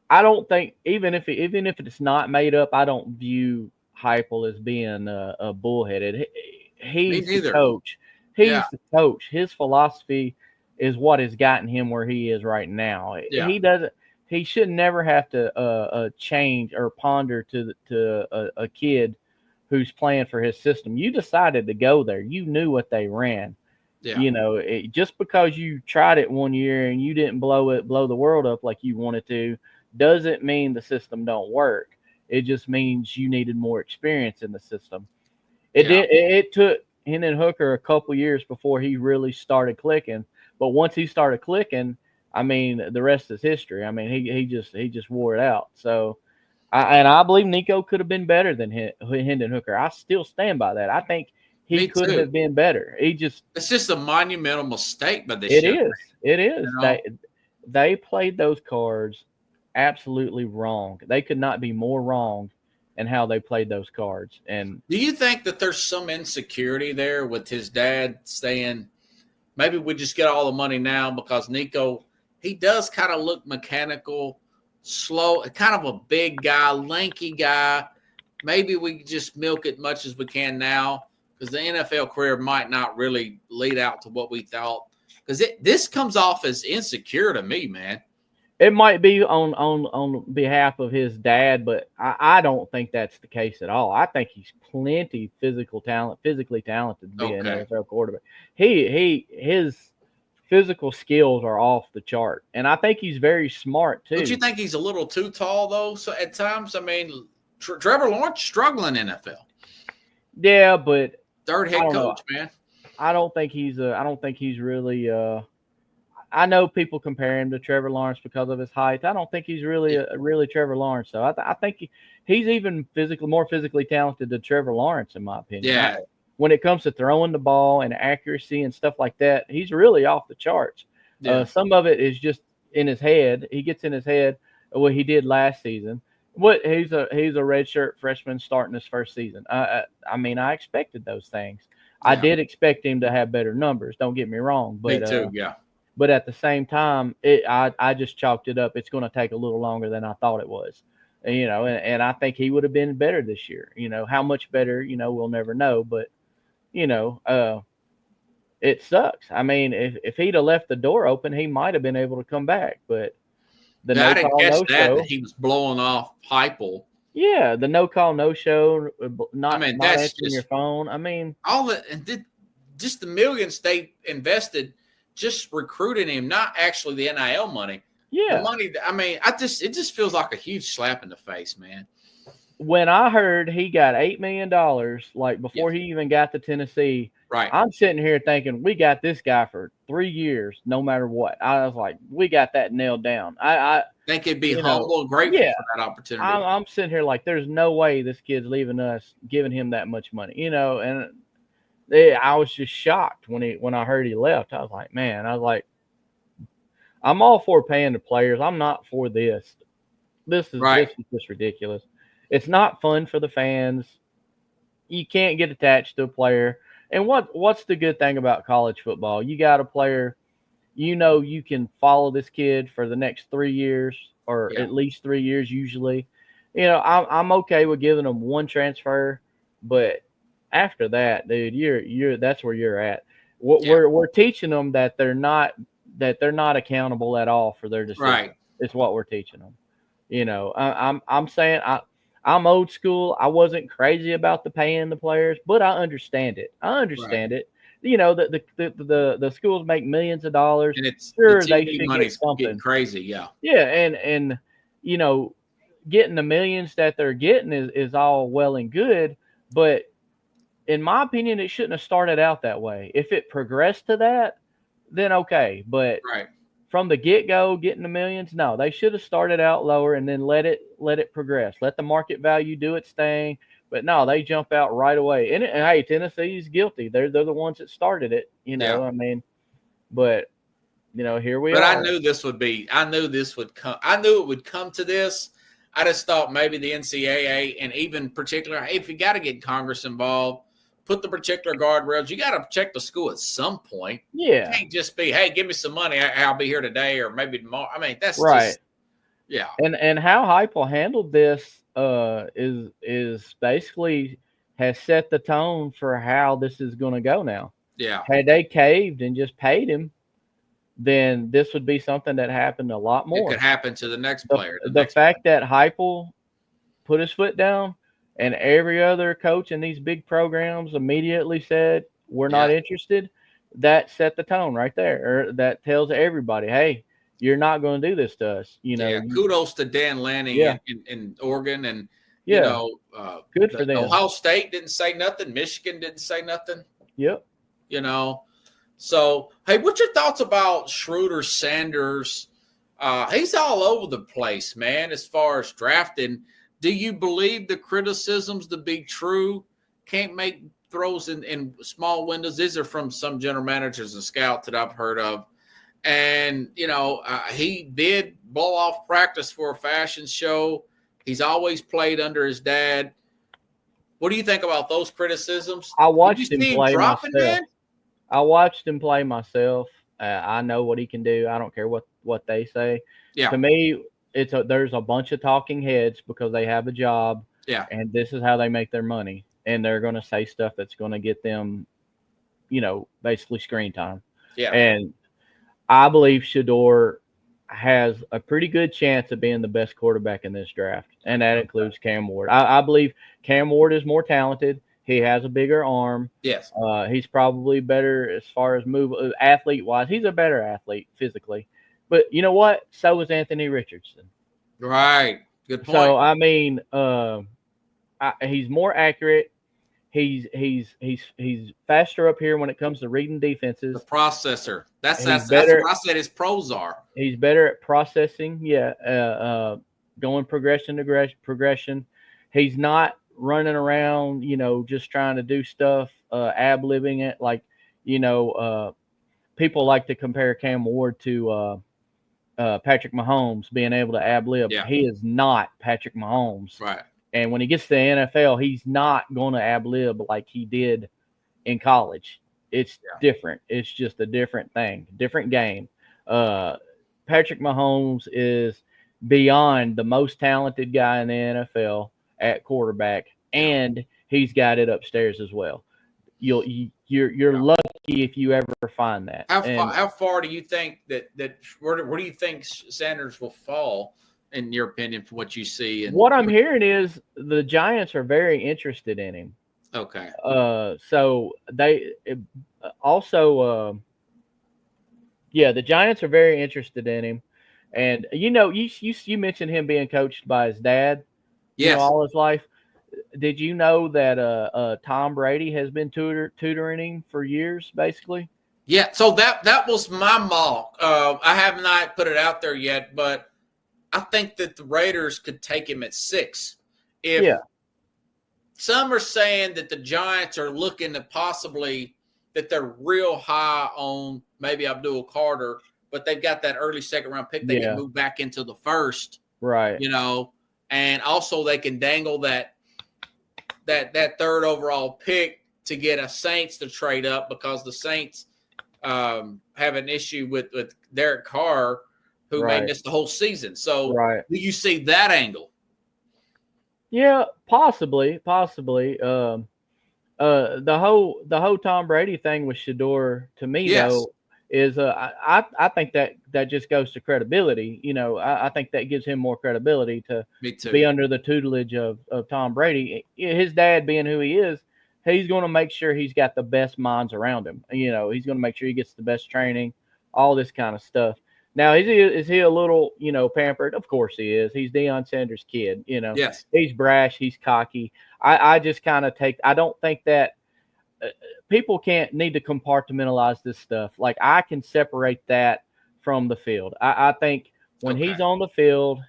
[SPEAKER 6] I don't think even if it's not made up, I don't view Heupel as being a bullheaded. He's the coach. He's the coach. His philosophy is what has gotten him where he is right now. Yeah. He should never have to change or ponder to a kid who's playing for his system. You decided to go there. You knew what they ran. Yeah. Just because you tried it one year and you didn't blow the world up like you wanted to, doesn't mean the system don't work. It just means you needed more experience in the system. It took Hendon Hooker a couple years before he really started clicking. But once he started clicking, I mean, the rest is history. I mean, he just wore it out. So, I believe Nico could have been better than Hendon Hooker. I still stand by that. I think he could have been better. It's
[SPEAKER 3] just a monumental mistake by this.
[SPEAKER 6] It is.
[SPEAKER 3] You know?
[SPEAKER 6] They played those cards absolutely wrong. They could not be more wrong in how they played those cards. And
[SPEAKER 3] do you think that there's some insecurity there with his dad saying, maybe we just get all the money now, because Nico, he does kind of look mechanical, slow, kind of a big guy, lanky guy. Maybe we just milk it much as we can now, because the NFL career might not really lead out to what we thought. Because this comes off as insecure to me, man.
[SPEAKER 6] it might be on behalf of his dad, but I don't think that's the case at all. I think he's plenty physically talented to be an NFL quarterback. His physical skills are off the chart, and I think he's very smart too.
[SPEAKER 3] Don't you think he's a little too tall though? So at times, I mean, Trevor Lawrence struggling in NFL.
[SPEAKER 6] Yeah, but
[SPEAKER 3] third head coach, man.
[SPEAKER 6] I don't think he's really. I know people compare him to Trevor Lawrence because of his height. I don't think he's really really Trevor Lawrence, though. I think he's even more physically talented than Trevor Lawrence, in my opinion.
[SPEAKER 3] Yeah.
[SPEAKER 6] When it comes to throwing the ball and accuracy and stuff like that, he's really off the charts.
[SPEAKER 3] Yeah.
[SPEAKER 6] Some of it is just in his head. He gets in his head what he did last season. He's a redshirt freshman starting his first season. I mean, I expected those things. Yeah. I did expect him to have better numbers. Don't get me wrong. But,
[SPEAKER 3] me too, yeah.
[SPEAKER 6] But at the same time, I just chalked it up. It's going to take a little longer than I thought it was. And I think he would have been better this year. How much better, we'll never know. But, it sucks. I mean, if he'd have left the door open, he might have been able to come back. But
[SPEAKER 3] I didn't catch that he was blowing off Heupel.
[SPEAKER 6] Yeah, the no call, no show, not answering your phone. I mean,
[SPEAKER 3] just the millions they invested just recruiting him, not actually the NIL money.
[SPEAKER 6] Yeah,
[SPEAKER 3] the money. I mean, it just feels like a huge slap in the face, man.
[SPEAKER 6] When I heard he got $8 million, like before he even got to Tennessee,
[SPEAKER 3] right?
[SPEAKER 6] I'm sitting here thinking we got this guy for 3 years, no matter what. I was like, we got that nailed down. I
[SPEAKER 3] think it'd be humble and grateful for that opportunity.
[SPEAKER 6] I'm sitting here like, there's no way this kid's leaving us, giving him that much money, and I was just shocked when I heard he left. I was like, man, I'm all for paying the players. I'm not for this. This is just ridiculous. It's not fun for the fans. You can't get attached to a player. And what's the good thing about college football? You got a player, you can follow this kid for the next 3 years or at least 3 years usually. I'm okay with giving them one transfer, but after that, dude, you're that's where you're at. We're teaching them that they're not accountable at all for their decisions.
[SPEAKER 3] Right.
[SPEAKER 6] It's what we're teaching them. I'm saying I'm old school. I wasn't crazy about the paying the players, but I understand it. It. The schools make millions of dollars.
[SPEAKER 3] And it's
[SPEAKER 6] sure
[SPEAKER 3] the
[SPEAKER 6] they
[SPEAKER 3] TV
[SPEAKER 6] should
[SPEAKER 3] money's
[SPEAKER 6] get something.
[SPEAKER 3] getting crazy, yeah.
[SPEAKER 6] Yeah, and getting the millions that they're getting is all well and good, but in my opinion, it shouldn't have started out that way. If it progressed to that, then okay. But from the get-go, getting the millions, no, they should have started out lower and then let it progress. Let the market value do its thing. But no, they jump out right away. And hey, Tennessee's guilty. They're the ones that started it. I mean, but here we are.
[SPEAKER 3] But I knew this would come. I knew it would come to this. I just thought maybe the NCAA and even particular, hey, if you got to get Congress involved, put the particular guardrails. You got to check the school at some point.
[SPEAKER 6] Yeah.
[SPEAKER 3] It can't just be, hey, give me some money. I'll be here today or maybe tomorrow. I mean, that's
[SPEAKER 6] right.
[SPEAKER 3] Just, yeah.
[SPEAKER 6] And how Heupel handled this is basically has set the tone for how this is going to go now.
[SPEAKER 3] Yeah.
[SPEAKER 6] Had they caved and just paid him, then this would be something that happened a lot more.
[SPEAKER 3] It could happen to the next player.
[SPEAKER 6] The fact that Heupel put his foot down and every other coach in these big programs immediately said, we're not interested, that set the tone right there. Or that tells everybody, hey, you're not going to do this to us.
[SPEAKER 3] Kudos to Dan Lanning in Oregon. And,
[SPEAKER 6] good for them.
[SPEAKER 3] Ohio State didn't say nothing. Michigan didn't say nothing.
[SPEAKER 6] Yep.
[SPEAKER 3] You know, so hey, what's your thoughts about Schroeder Sanders? He's all over the place, man, as far as drafting. Do you believe the criticisms to be true? Can't make throws in small windows. These are from some general managers and scouts that I've heard of. And, you know, he did blow off practice for a fashion show. He's always played under his dad. What do you think about those criticisms?
[SPEAKER 6] I watched him
[SPEAKER 3] see
[SPEAKER 6] play
[SPEAKER 3] dropping,
[SPEAKER 6] myself.
[SPEAKER 3] man?
[SPEAKER 6] I watched him play myself. I know what he can do. I don't care what they say.
[SPEAKER 3] Yeah.
[SPEAKER 6] To me, there's a bunch of talking heads because they have a job.
[SPEAKER 3] Yeah.
[SPEAKER 6] And this is how they make their money. And they're going to say stuff that's going to get them, you know, basically screen time.
[SPEAKER 3] Yeah.
[SPEAKER 6] And I believe Shedeur has a pretty good chance of being the best quarterback in this draft. And that includes Cam Ward. I believe Cam Ward is more talented. He has a bigger arm.
[SPEAKER 3] Yes.
[SPEAKER 6] He's probably better as far as athlete-wise. He's a better athlete physically. But you know what? So is Anthony Richardson.
[SPEAKER 3] Right. Good point.
[SPEAKER 6] So, I mean, he's more accurate. He's faster up here when it comes to reading defenses.
[SPEAKER 3] The processor. That's
[SPEAKER 6] Better,
[SPEAKER 3] what I said his pros are.
[SPEAKER 6] He's better at processing. Yeah. Going progression to progression. He's not running around, you know, just trying to do stuff, ab-libbing it. Like, you know, people like to compare Cam Ward to Patrick Mahomes being able to ab-lib.
[SPEAKER 3] Yeah.
[SPEAKER 6] He is not Patrick Mahomes.
[SPEAKER 3] Right.
[SPEAKER 6] And when he gets to the NFL, he's not going to ab-lib like he did in college. It's different. It's just a different thing, different game. Patrick Mahomes is beyond the most talented guy in the NFL at quarterback, and he's got it upstairs as well. You're lucky if you ever find that.
[SPEAKER 3] How far do you think that where do you think Sanders will fall, in your opinion, from what you see?
[SPEAKER 6] What I'm hearing is the Giants are very interested in him.
[SPEAKER 3] Okay.
[SPEAKER 6] So they also, the Giants are very interested in him. And, you know, you mentioned him being coached by his dad,
[SPEAKER 3] yes,
[SPEAKER 6] you know, all his life. Did you know that Tom Brady has been tutoring him for years, basically?
[SPEAKER 3] Yeah, so that was my mock. I have not put it out there yet, but I think that the Raiders could take him at 6. Some are saying that the Giants are looking at possibly that they're real high on maybe Abdul Carter, but they've got that early second-round pick. They can move back into the first. Right. You know, and also they can dangle that third overall pick to get a Saints to trade up because the Saints have an issue with Derek Carr, who may miss the whole season. So do you see that angle?
[SPEAKER 6] Yeah, possibly. The whole Tom Brady thing with Shedeur, to me, though, is I think that just goes to credibility. You know, I think that gives him more credibility to be under the tutelage of Tom Brady. His dad being who he is, he's going to make sure he's got the best minds around him. You know, he's going to make sure he gets the best training, all this kind of stuff. Now, is he a little, you know, pampered? Of course he is. He's Deion Sanders' kid, you know. Yes. He's brash. He's cocky. I just kind of I don't think that people need to compartmentalize this stuff. Like, I can separate that from the field. I think when he's on the field,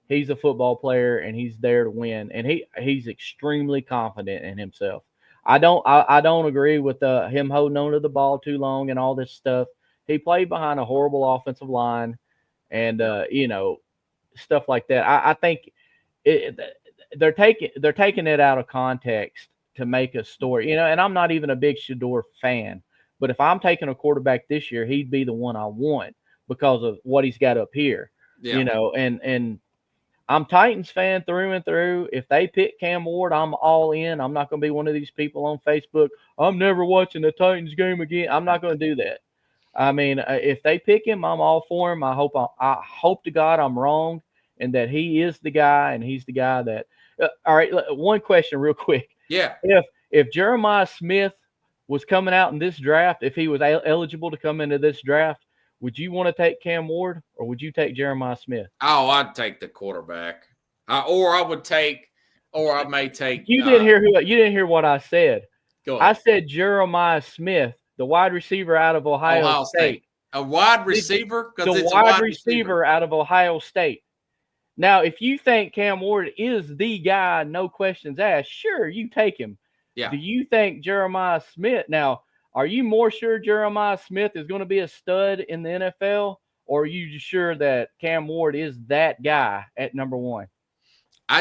[SPEAKER 6] he's a football player and he's there to win. And he's extremely confident in himself. I don't agree with him holding on to the ball too long and all this stuff. He played behind a horrible offensive line and, you know, stuff like that. I think they're taking it out of context to make a story, you know, and I'm not even a big Shedeur fan, but if I'm taking a quarterback this year, he'd be the one I want because of what he's got up here, you know, and I'm Titans fan through and through. If they pick Cam Ward, I'm all in. I'm not going to be one of these people on Facebook. I'm never watching the Titans game again. I'm not going to do that. I mean, if they pick him, I'm all for him. I hope to God I'm wrong and that he is the guy and he's the guy that all right, one question real quick. Yeah. If Jeremiah Smith was coming out in this draft, if he was eligible to come into this draft, would you want to take Cam Ward or would you take Jeremiah Smith?
[SPEAKER 3] Oh, I'd take the quarterback. Or I may take.
[SPEAKER 6] You didn't hear what I said.
[SPEAKER 3] Go
[SPEAKER 6] I
[SPEAKER 3] ahead.
[SPEAKER 6] said Jeremiah Smith, the wide receiver out of Ohio State.
[SPEAKER 3] A wide receiver?
[SPEAKER 6] The
[SPEAKER 3] Because it's a
[SPEAKER 6] wide
[SPEAKER 3] wide receiver.
[SPEAKER 6] receiver out of Ohio State. Now, if you think Cam Ward is the guy, no questions asked, sure, you take him.
[SPEAKER 3] Yeah.
[SPEAKER 6] Do you think Jeremiah Smith? Now, are you more sure Jeremiah Smith is going to be a stud in the NFL, or are you sure that Cam Ward is that guy at number one?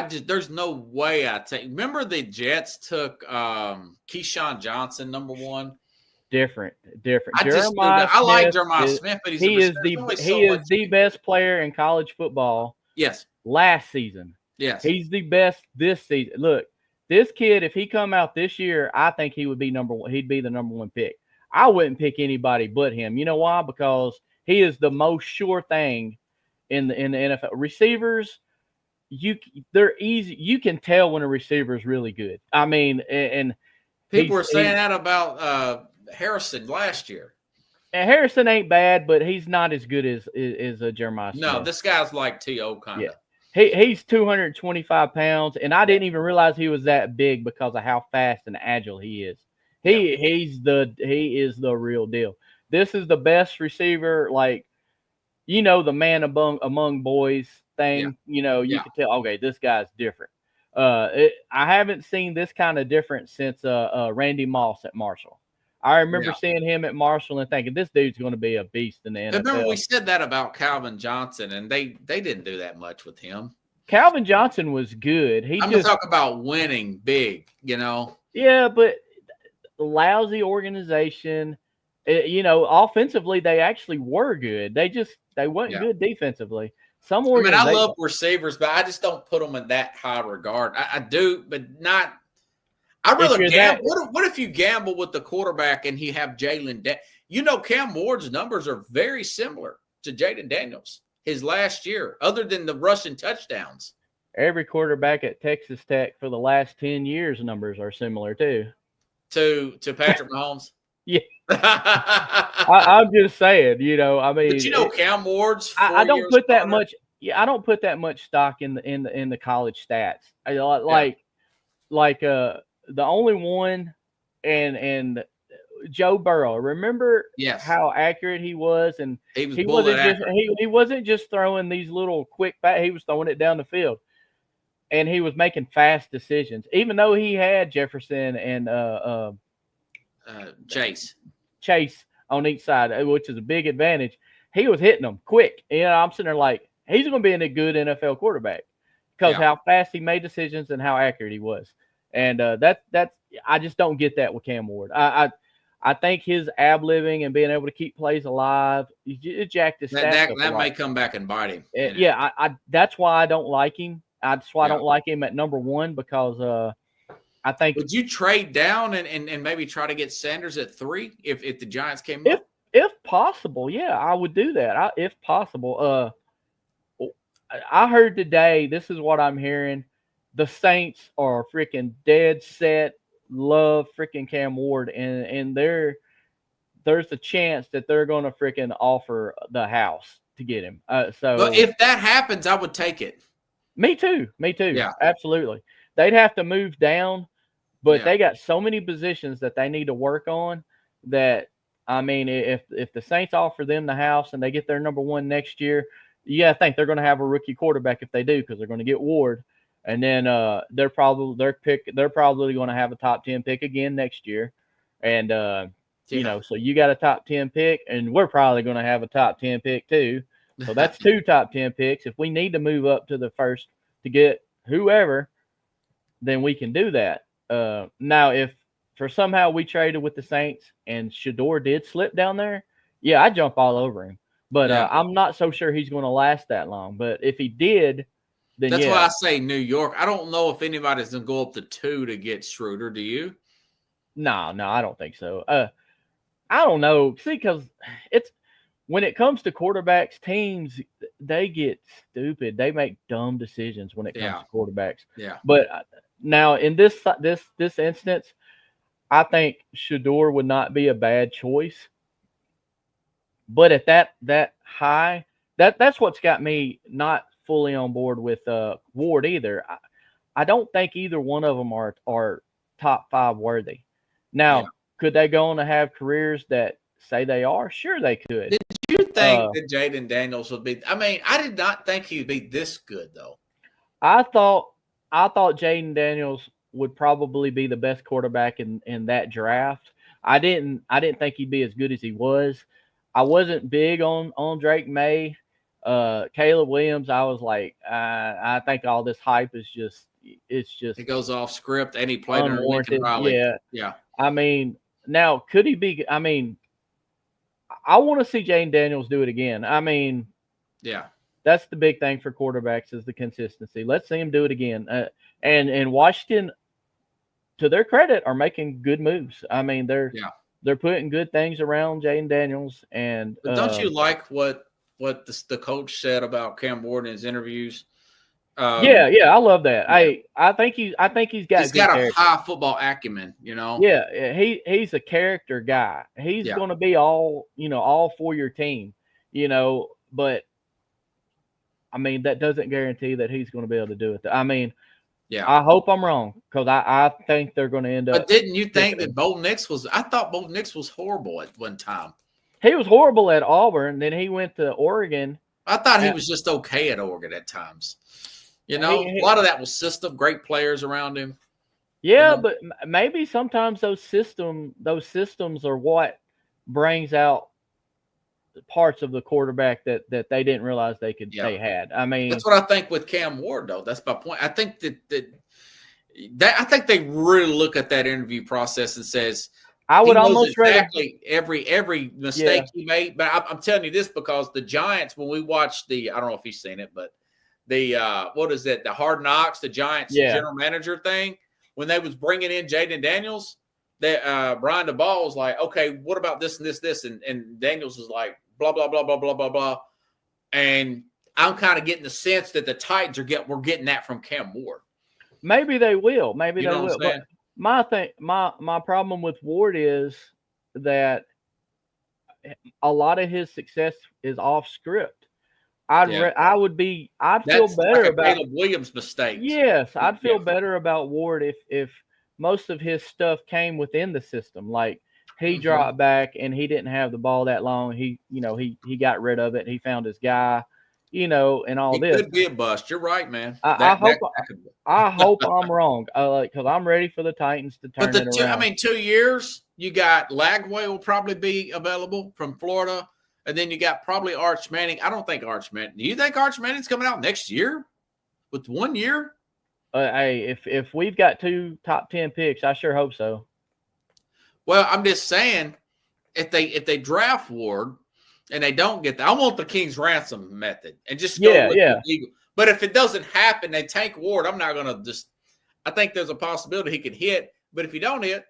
[SPEAKER 3] There's no way I take. Remember the Jets took Keyshawn Johnson number one.
[SPEAKER 6] Different.
[SPEAKER 3] I like Jeremiah Smith, but
[SPEAKER 6] he is the best player in college football.
[SPEAKER 3] Yes.
[SPEAKER 6] Last season.
[SPEAKER 3] Yes.
[SPEAKER 6] He's the best this season. Look, this kid, if he come out this year, I think he would be number one. He'd be the number one pick. I wouldn't pick anybody but him. You know why? Because he is the most sure thing in the NFL. Receivers, they're easy. You can tell when a receiver is really good. I mean, and
[SPEAKER 3] people were saying that about Harrison last year.
[SPEAKER 6] And Harrison ain't bad, but he's not as good as a Jeremiah Smith.
[SPEAKER 3] No, this guy's like T.O. kind of.
[SPEAKER 6] Yeah. He's 225 pounds, and I didn't even realize he was that big because of how fast and agile he is. He is the real deal. This is the best receiver, like, the man among boys thing.
[SPEAKER 3] Yeah.
[SPEAKER 6] You can tell, okay, this guy's different. I haven't seen this kind of difference since Randy Moss at Marshall. I remember seeing him at Marshall and thinking this dude's going to be a beast in the NFL.
[SPEAKER 3] Remember we said that about Calvin Johnson, and they didn't do that much with him.
[SPEAKER 6] Calvin Johnson was good. I'm
[SPEAKER 3] going to talk about winning big,
[SPEAKER 6] Yeah, but lousy organization. Offensively, they actually were good. They weren't good defensively.
[SPEAKER 3] I love receivers, but I just don't put them in that high regard. I do, but not. I'd rather gamble. What if you gamble with the quarterback and you have Jalen? Cam Ward's numbers are very similar to Jaden Daniels his last year, other than the rushing touchdowns.
[SPEAKER 6] Every quarterback at Texas Tech for the last 10 years numbers are similar too.
[SPEAKER 3] To Patrick Mahomes.
[SPEAKER 6] Yeah. I'm just saying,
[SPEAKER 3] But Cam Ward's.
[SPEAKER 6] I don't put that much. Yeah, I don't put that much stock in the college stats. The only one, and Joe Burrow. Remember how accurate he was, and he wasn't just throwing these little quick he was throwing it down the field, and he was making fast decisions. Even though he had Jefferson and
[SPEAKER 3] Chase
[SPEAKER 6] on each side, which is a big advantage, he was hitting them quick. I'm sitting there like he's going to be a good NFL quarterback because how fast he made decisions and how accurate he was. And that's I just don't get that with Cam Ward. I think his ab-living and being able to keep plays alive, it jacked his stats up.
[SPEAKER 3] That may come back and bite him.
[SPEAKER 6] I that's why I don't like him. That's why I don't like him at number one because I think.
[SPEAKER 3] Would you trade down and maybe try to get Sanders at 3 if the Giants came up?
[SPEAKER 6] If possible, yeah, I would do that. If possible. I heard today, this is what I'm hearing. The Saints are freaking dead set, love freaking Cam Ward, and there's a chance that they're going to freaking offer the house to get him. So
[SPEAKER 3] if that happens, I would take it.
[SPEAKER 6] Me too.
[SPEAKER 3] Yeah,
[SPEAKER 6] absolutely. They'd have to move down, but they got so many positions that they need to work on that, I mean, if the Saints offer them the house and they get their number one next year, I think they're going to have a rookie quarterback if they do, because they're going to get Ward. And then they're probably going to have a top 10 pick again next year. And, so you got a top 10 pick, and we're probably going to have a top 10 pick too. So that's 2 top 10 picks. If we need to move up to the first to get whoever, then we can do that. Now, if for somehow we traded with the Saints and Shedeur did slip down there, I'd jump all over him. But I'm not so sure he's going to last that long. But if he did, then
[SPEAKER 3] that's why I say New York. I don't know if anybody's going to go up to 2 to get Schroeder. Do you?
[SPEAKER 6] No, I don't think so. I don't know. See, because it's when it comes to quarterbacks, teams, they get stupid. They make dumb decisions when it comes to quarterbacks.
[SPEAKER 3] Yeah.
[SPEAKER 6] But now in this instance, I think Shedeur would not be a bad choice. But at that high, that's what's got me not fully on board with Ward either. I don't think either one of them are top 5 worthy. Now, could they go on to have careers that say they are? Sure, they could.
[SPEAKER 3] Did you think that Jaden Daniels would be? I mean, I did not think he'd be this good, though.
[SPEAKER 6] I thought Jaden Daniels would probably be the best quarterback in that draft. I didn't think he'd be as good as he was. I wasn't big on Drake May. Caleb Williams, I was like, I think all this hype is just
[SPEAKER 3] it goes off script, and he played under Lincoln
[SPEAKER 6] unwarranted.
[SPEAKER 3] Riley.
[SPEAKER 6] Yeah. I mean, now could he be? I mean, I want to see Jaden Daniels do it again. I mean,
[SPEAKER 3] yeah,
[SPEAKER 6] that's the big thing for quarterbacks is the consistency. Let's see him do it again. And Washington, to their credit, are making good moves. I mean, they're putting good things around Jaden Daniels. And
[SPEAKER 3] but don't you like what the coach said about Cam Ward in his interviews?
[SPEAKER 6] Yeah, I love that. Yeah. I think he's got
[SPEAKER 3] a high football acumen, you know.
[SPEAKER 6] Yeah, he's a character guy. He's going to be all for your team, you know. But I mean, that doesn't guarantee that he's going to be able to do it. I mean, I hope I'm wrong because I think they're going to end up.
[SPEAKER 3] But didn't you think that Bo Nix was? I thought Bo Nix was horrible at one time.
[SPEAKER 6] He was horrible at Auburn. Then he went to Oregon.
[SPEAKER 3] I thought he was just okay at Oregon at times. You know, a lot of that was system, great players around him.
[SPEAKER 6] Yeah, you know? But maybe sometimes those systems are what brings out parts of the quarterback that they didn't realize they had. I mean,
[SPEAKER 3] that's what I think with Cam Ward, though. That's my point. I think I think they really look at that interview process and says,
[SPEAKER 6] I would almost
[SPEAKER 3] exactly every mistake he made. But I'm telling you this because the Giants, when we watched I don't know if you've seen it, but the what is it? The Hard Knocks, the Giants general manager thing. When they was bringing in Jaden Daniels, that Brian DeBall was like, okay, what about this and this, and Daniels is like, blah blah blah blah blah blah blah. And I'm kind of getting the sense that the Titans we're getting that from Cam Ward.
[SPEAKER 6] Maybe they will. Maybe they will. But my problem with Ward is that a lot of his success is off script. I'd feel better about
[SPEAKER 3] Caleb Williams' mistakes.
[SPEAKER 6] Yes, I'd feel better about Ward if most of his stuff came within the system. Like he dropped back and he didn't have the ball that long. He got rid of it. He found his guy, and all this.
[SPEAKER 3] It could be a bust. You're right, man.
[SPEAKER 6] I hope I'm wrong. Because I'm ready for the Titans to turn it around.
[SPEAKER 3] 2 years. You got Lagway will probably be available from Florida. And then you got probably Arch Manning. I don't think Arch Manning. Do you think Arch Manning's coming out next year with 1 year?
[SPEAKER 6] Hey, if we've got 2 top 10 picks, I sure hope so.
[SPEAKER 3] Well, I'm just saying, if they draft Ward and they don't get I want the King's ransom method and just go with the Eagle. But if it doesn't happen, they tank Ward. I'm not going to just. I think there's a possibility he could hit. But if he don't hit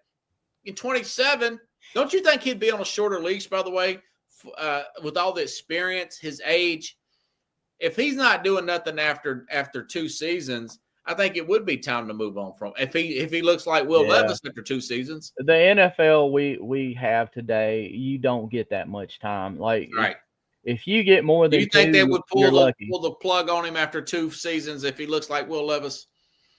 [SPEAKER 3] in 27, don't you think he'd be on a shorter leash? By the way. With all the experience, his age, if he's not doing nothing after 2 seasons, I think it would be time to move on from. If he looks like Will Levis after 2 seasons,
[SPEAKER 6] the NFL we have today, you don't get that much time. Like if you get more than,
[SPEAKER 3] do you think
[SPEAKER 6] 2,
[SPEAKER 3] they would pull the plug on him after 2 seasons if he looks like Will Levis?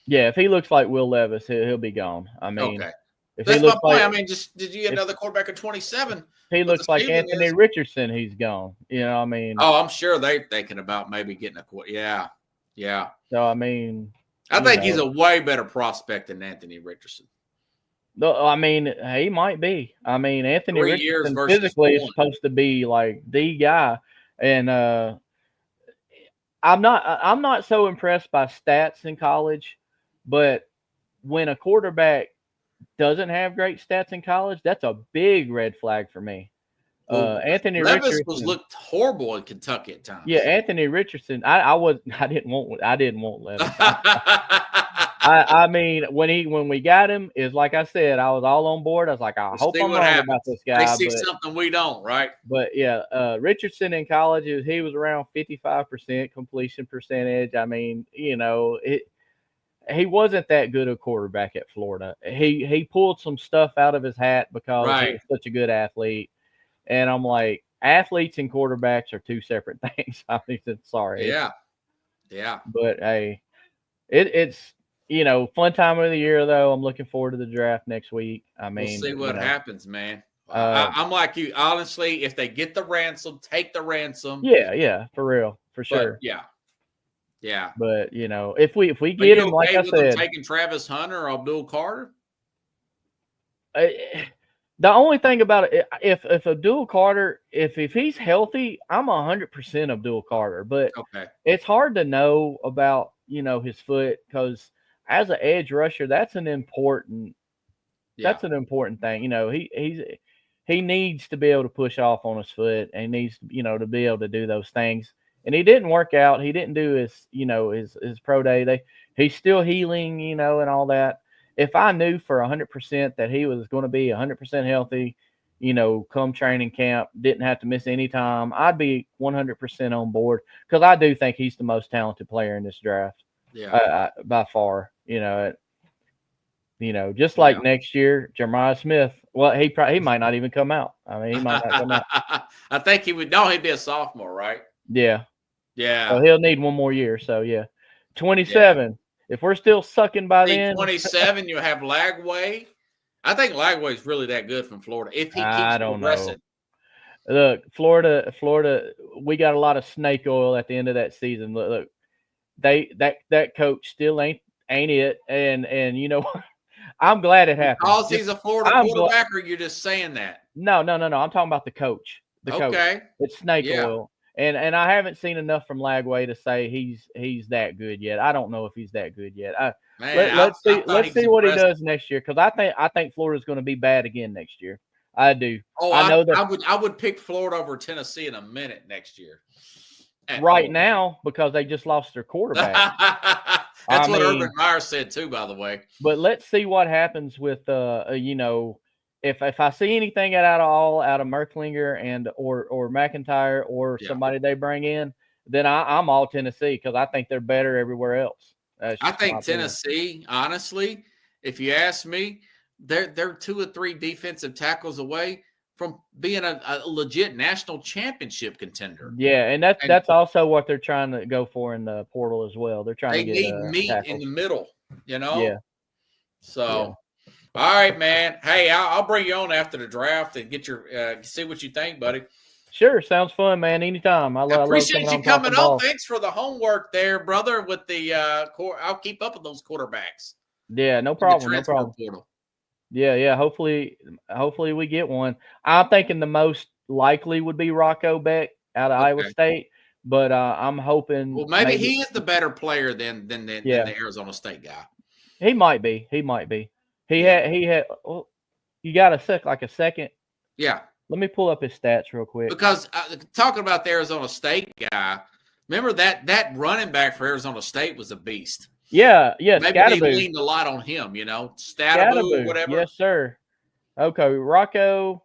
[SPEAKER 6] Yeah, if he looks like Will Levis, he'll be gone. I mean,
[SPEAKER 3] okay.
[SPEAKER 6] If
[SPEAKER 3] that's
[SPEAKER 6] he looks
[SPEAKER 3] my point.
[SPEAKER 6] like,
[SPEAKER 3] I mean, did you get another quarterback at 27?
[SPEAKER 6] He looks like Anthony Richardson. He's gone. I mean.
[SPEAKER 3] Oh, I'm sure they're thinking about maybe getting a quarterback. Yeah.
[SPEAKER 6] So I mean.
[SPEAKER 3] I think he's a way better prospect than Anthony Richardson.
[SPEAKER 6] No, I mean he might be. I mean Anthony Richardson physically is supposed to be like the guy, and I'm not so impressed by stats in college, but when a quarterback doesn't have great stats in college, that's a big red flag for me. Anthony Richardson
[SPEAKER 3] looked horrible in Kentucky at times.
[SPEAKER 6] Yeah, Anthony Richardson. I didn't want Levis. I mean, when we got him, is like I said, I was all on board. I was like, I hope I'm wrong about this guy.
[SPEAKER 3] They see something we don't, right?
[SPEAKER 6] But yeah, Richardson in college, he was around 55% completion percentage. I mean, he wasn't that good a quarterback at Florida. He pulled some stuff out of his hat because he was such a good athlete. And I'm like, athletes and quarterbacks are 2 separate things. I mean, sorry.
[SPEAKER 3] Yeah. Yeah.
[SPEAKER 6] But hey, it's fun time of the year though. I'm looking forward to the draft next week. I mean,
[SPEAKER 3] we'll see what happens, man.
[SPEAKER 6] Uh,
[SPEAKER 3] I'm like you. Honestly, if they get the ransom, take the ransom.
[SPEAKER 6] Yeah, for real, for sure.
[SPEAKER 3] But, yeah.
[SPEAKER 6] But if we get him, like I said,
[SPEAKER 3] taking Travis Hunter or Abdul Carter.
[SPEAKER 6] The only thing about it, if Abdul Carter, if he's healthy, I'm 100% Abdul Carter. But it's hard to know about his foot, because as an edge rusher, that's an important thing. He needs to be able to push off on his foot, and he needs to be able to do those things. And he didn't work out. He didn't do his pro day. He's still healing, and all that. If I knew for 100% that he was going to be 100% healthy, come training camp, didn't have to miss any time, I'd be 100% on board, because I do think he's the most talented player in this draft. Yeah, by far. Just like next year, Jeremiah Smith. Well, he might not even come out. I mean, he might not come out.
[SPEAKER 3] I think he would. No, he'd be a sophomore, right?
[SPEAKER 6] Yeah.
[SPEAKER 3] So
[SPEAKER 6] he'll need one more year. So 27. Yeah. If we're still sucking by then,
[SPEAKER 3] 27, you have Lagway. I think Lagway is really that good from Florida. If he keeps progressing.
[SPEAKER 6] Look, Florida, we got a lot of snake oil at the end of that season. Look, that coach still ain't it, and I'm glad it happened.
[SPEAKER 3] Because he's a Florida quarterback, or you're just saying that?
[SPEAKER 6] No. I'm talking about the coach. Coach. It's snake oil. And I haven't seen enough from Lagway to say he's that good yet. I don't know if he's that good yet. Let's see what he does next year, because I think Florida's going to be bad again next year. I do.
[SPEAKER 3] Oh, I know that I would pick Florida over Tennessee in a minute next year.
[SPEAKER 6] Right now, because they just lost their quarterback.
[SPEAKER 3] That's what Urban Meyer said too, by the way.
[SPEAKER 6] But let's see what happens with if I see anything out of Merklinger and or McIntyre or somebody they bring in, then I'm all Tennessee, because I think they're better everywhere else.
[SPEAKER 3] I think Tennessee, honestly, if you ask me, they're 2 or 3 defensive tackles away from being a legit national championship contender.
[SPEAKER 6] Yeah, and that's also what they're trying to go for in the portal as well. They're trying to get
[SPEAKER 3] need meat tackles in the middle,
[SPEAKER 6] Yeah.
[SPEAKER 3] So. All right, man. Hey, I'll bring you on after the draft and get your see what you think, buddy.
[SPEAKER 6] Sure, sounds fun, man. Anytime. I
[SPEAKER 3] appreciate you coming on. Thanks for the homework there, brother. With the I'll keep up with those quarterbacks.
[SPEAKER 6] Yeah, no problem. No problem. Portal. Yeah. Hopefully we get one. I'm thinking the most likely would be Rocco Beck out of Iowa State, but I'm hoping.
[SPEAKER 3] Well, maybe he is the better player than the Arizona State guy.
[SPEAKER 6] He might be. He had. Oh, you got a second.
[SPEAKER 3] Yeah.
[SPEAKER 6] Let me pull up his stats real quick.
[SPEAKER 3] Because talking about the Arizona State guy, remember that running back for Arizona State was a beast.
[SPEAKER 6] Yeah.
[SPEAKER 3] Maybe they leaned a lot on him, Stataboo, whatever.
[SPEAKER 6] Yes, sir. Okay, Rocco,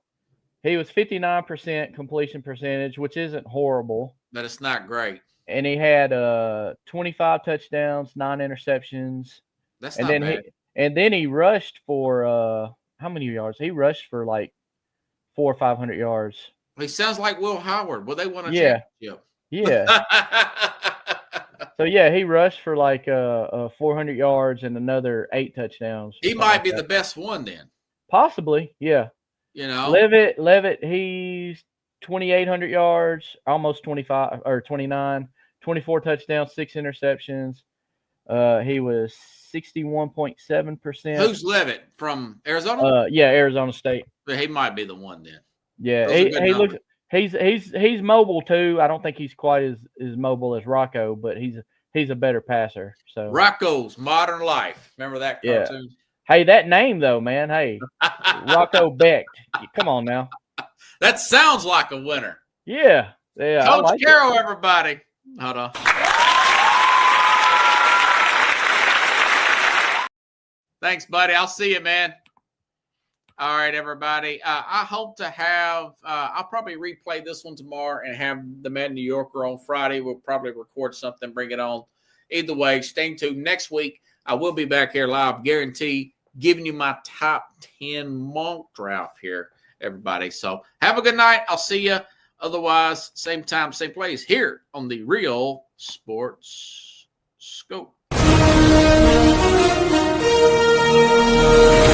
[SPEAKER 6] he was 59% completion percentage, which isn't horrible.
[SPEAKER 3] But it's not great.
[SPEAKER 6] And he had 25 touchdowns, 9 interceptions.
[SPEAKER 3] That's not bad.
[SPEAKER 6] And then he rushed for how many yards? He rushed for like 400 or 500 yards.
[SPEAKER 3] He sounds like Will Howard. Well, they won a championship.
[SPEAKER 6] Yeah. So he rushed for like 400 yards and another 8 touchdowns.
[SPEAKER 3] He might be the best one then.
[SPEAKER 6] Possibly, yeah. Levitt, he's 2,800 yards, almost 25 or 29, 24 touchdowns, 6 interceptions. He was 61.7%.
[SPEAKER 3] Who's Levitt, from Arizona?
[SPEAKER 6] Arizona State.
[SPEAKER 3] But he might be the one then.
[SPEAKER 6] Yeah, he looks. He's mobile too. I don't think he's quite as mobile as Rocco, but he's a better passer. So
[SPEAKER 3] Rocco's Modern Life. Remember that cartoon?
[SPEAKER 6] Yeah. Hey, that name though, man. Hey, Rocco Beck. Come on now.
[SPEAKER 3] That sounds like a winner.
[SPEAKER 6] Yeah.
[SPEAKER 3] Coach Carroll, everybody. Hold on. Thanks, buddy. I'll see you, man. All right, everybody. I hope to have I'll probably replay this one tomorrow and have the Mad New Yorker on Friday. We'll probably record something, bring it on. Either way, stay tuned. Next week, I will be back here live, guarantee, giving you my top 10 mock draft here, everybody. So have a good night. I'll see you. Otherwise, same time, same place here on the Real Sports Scope.
[SPEAKER 5] Network.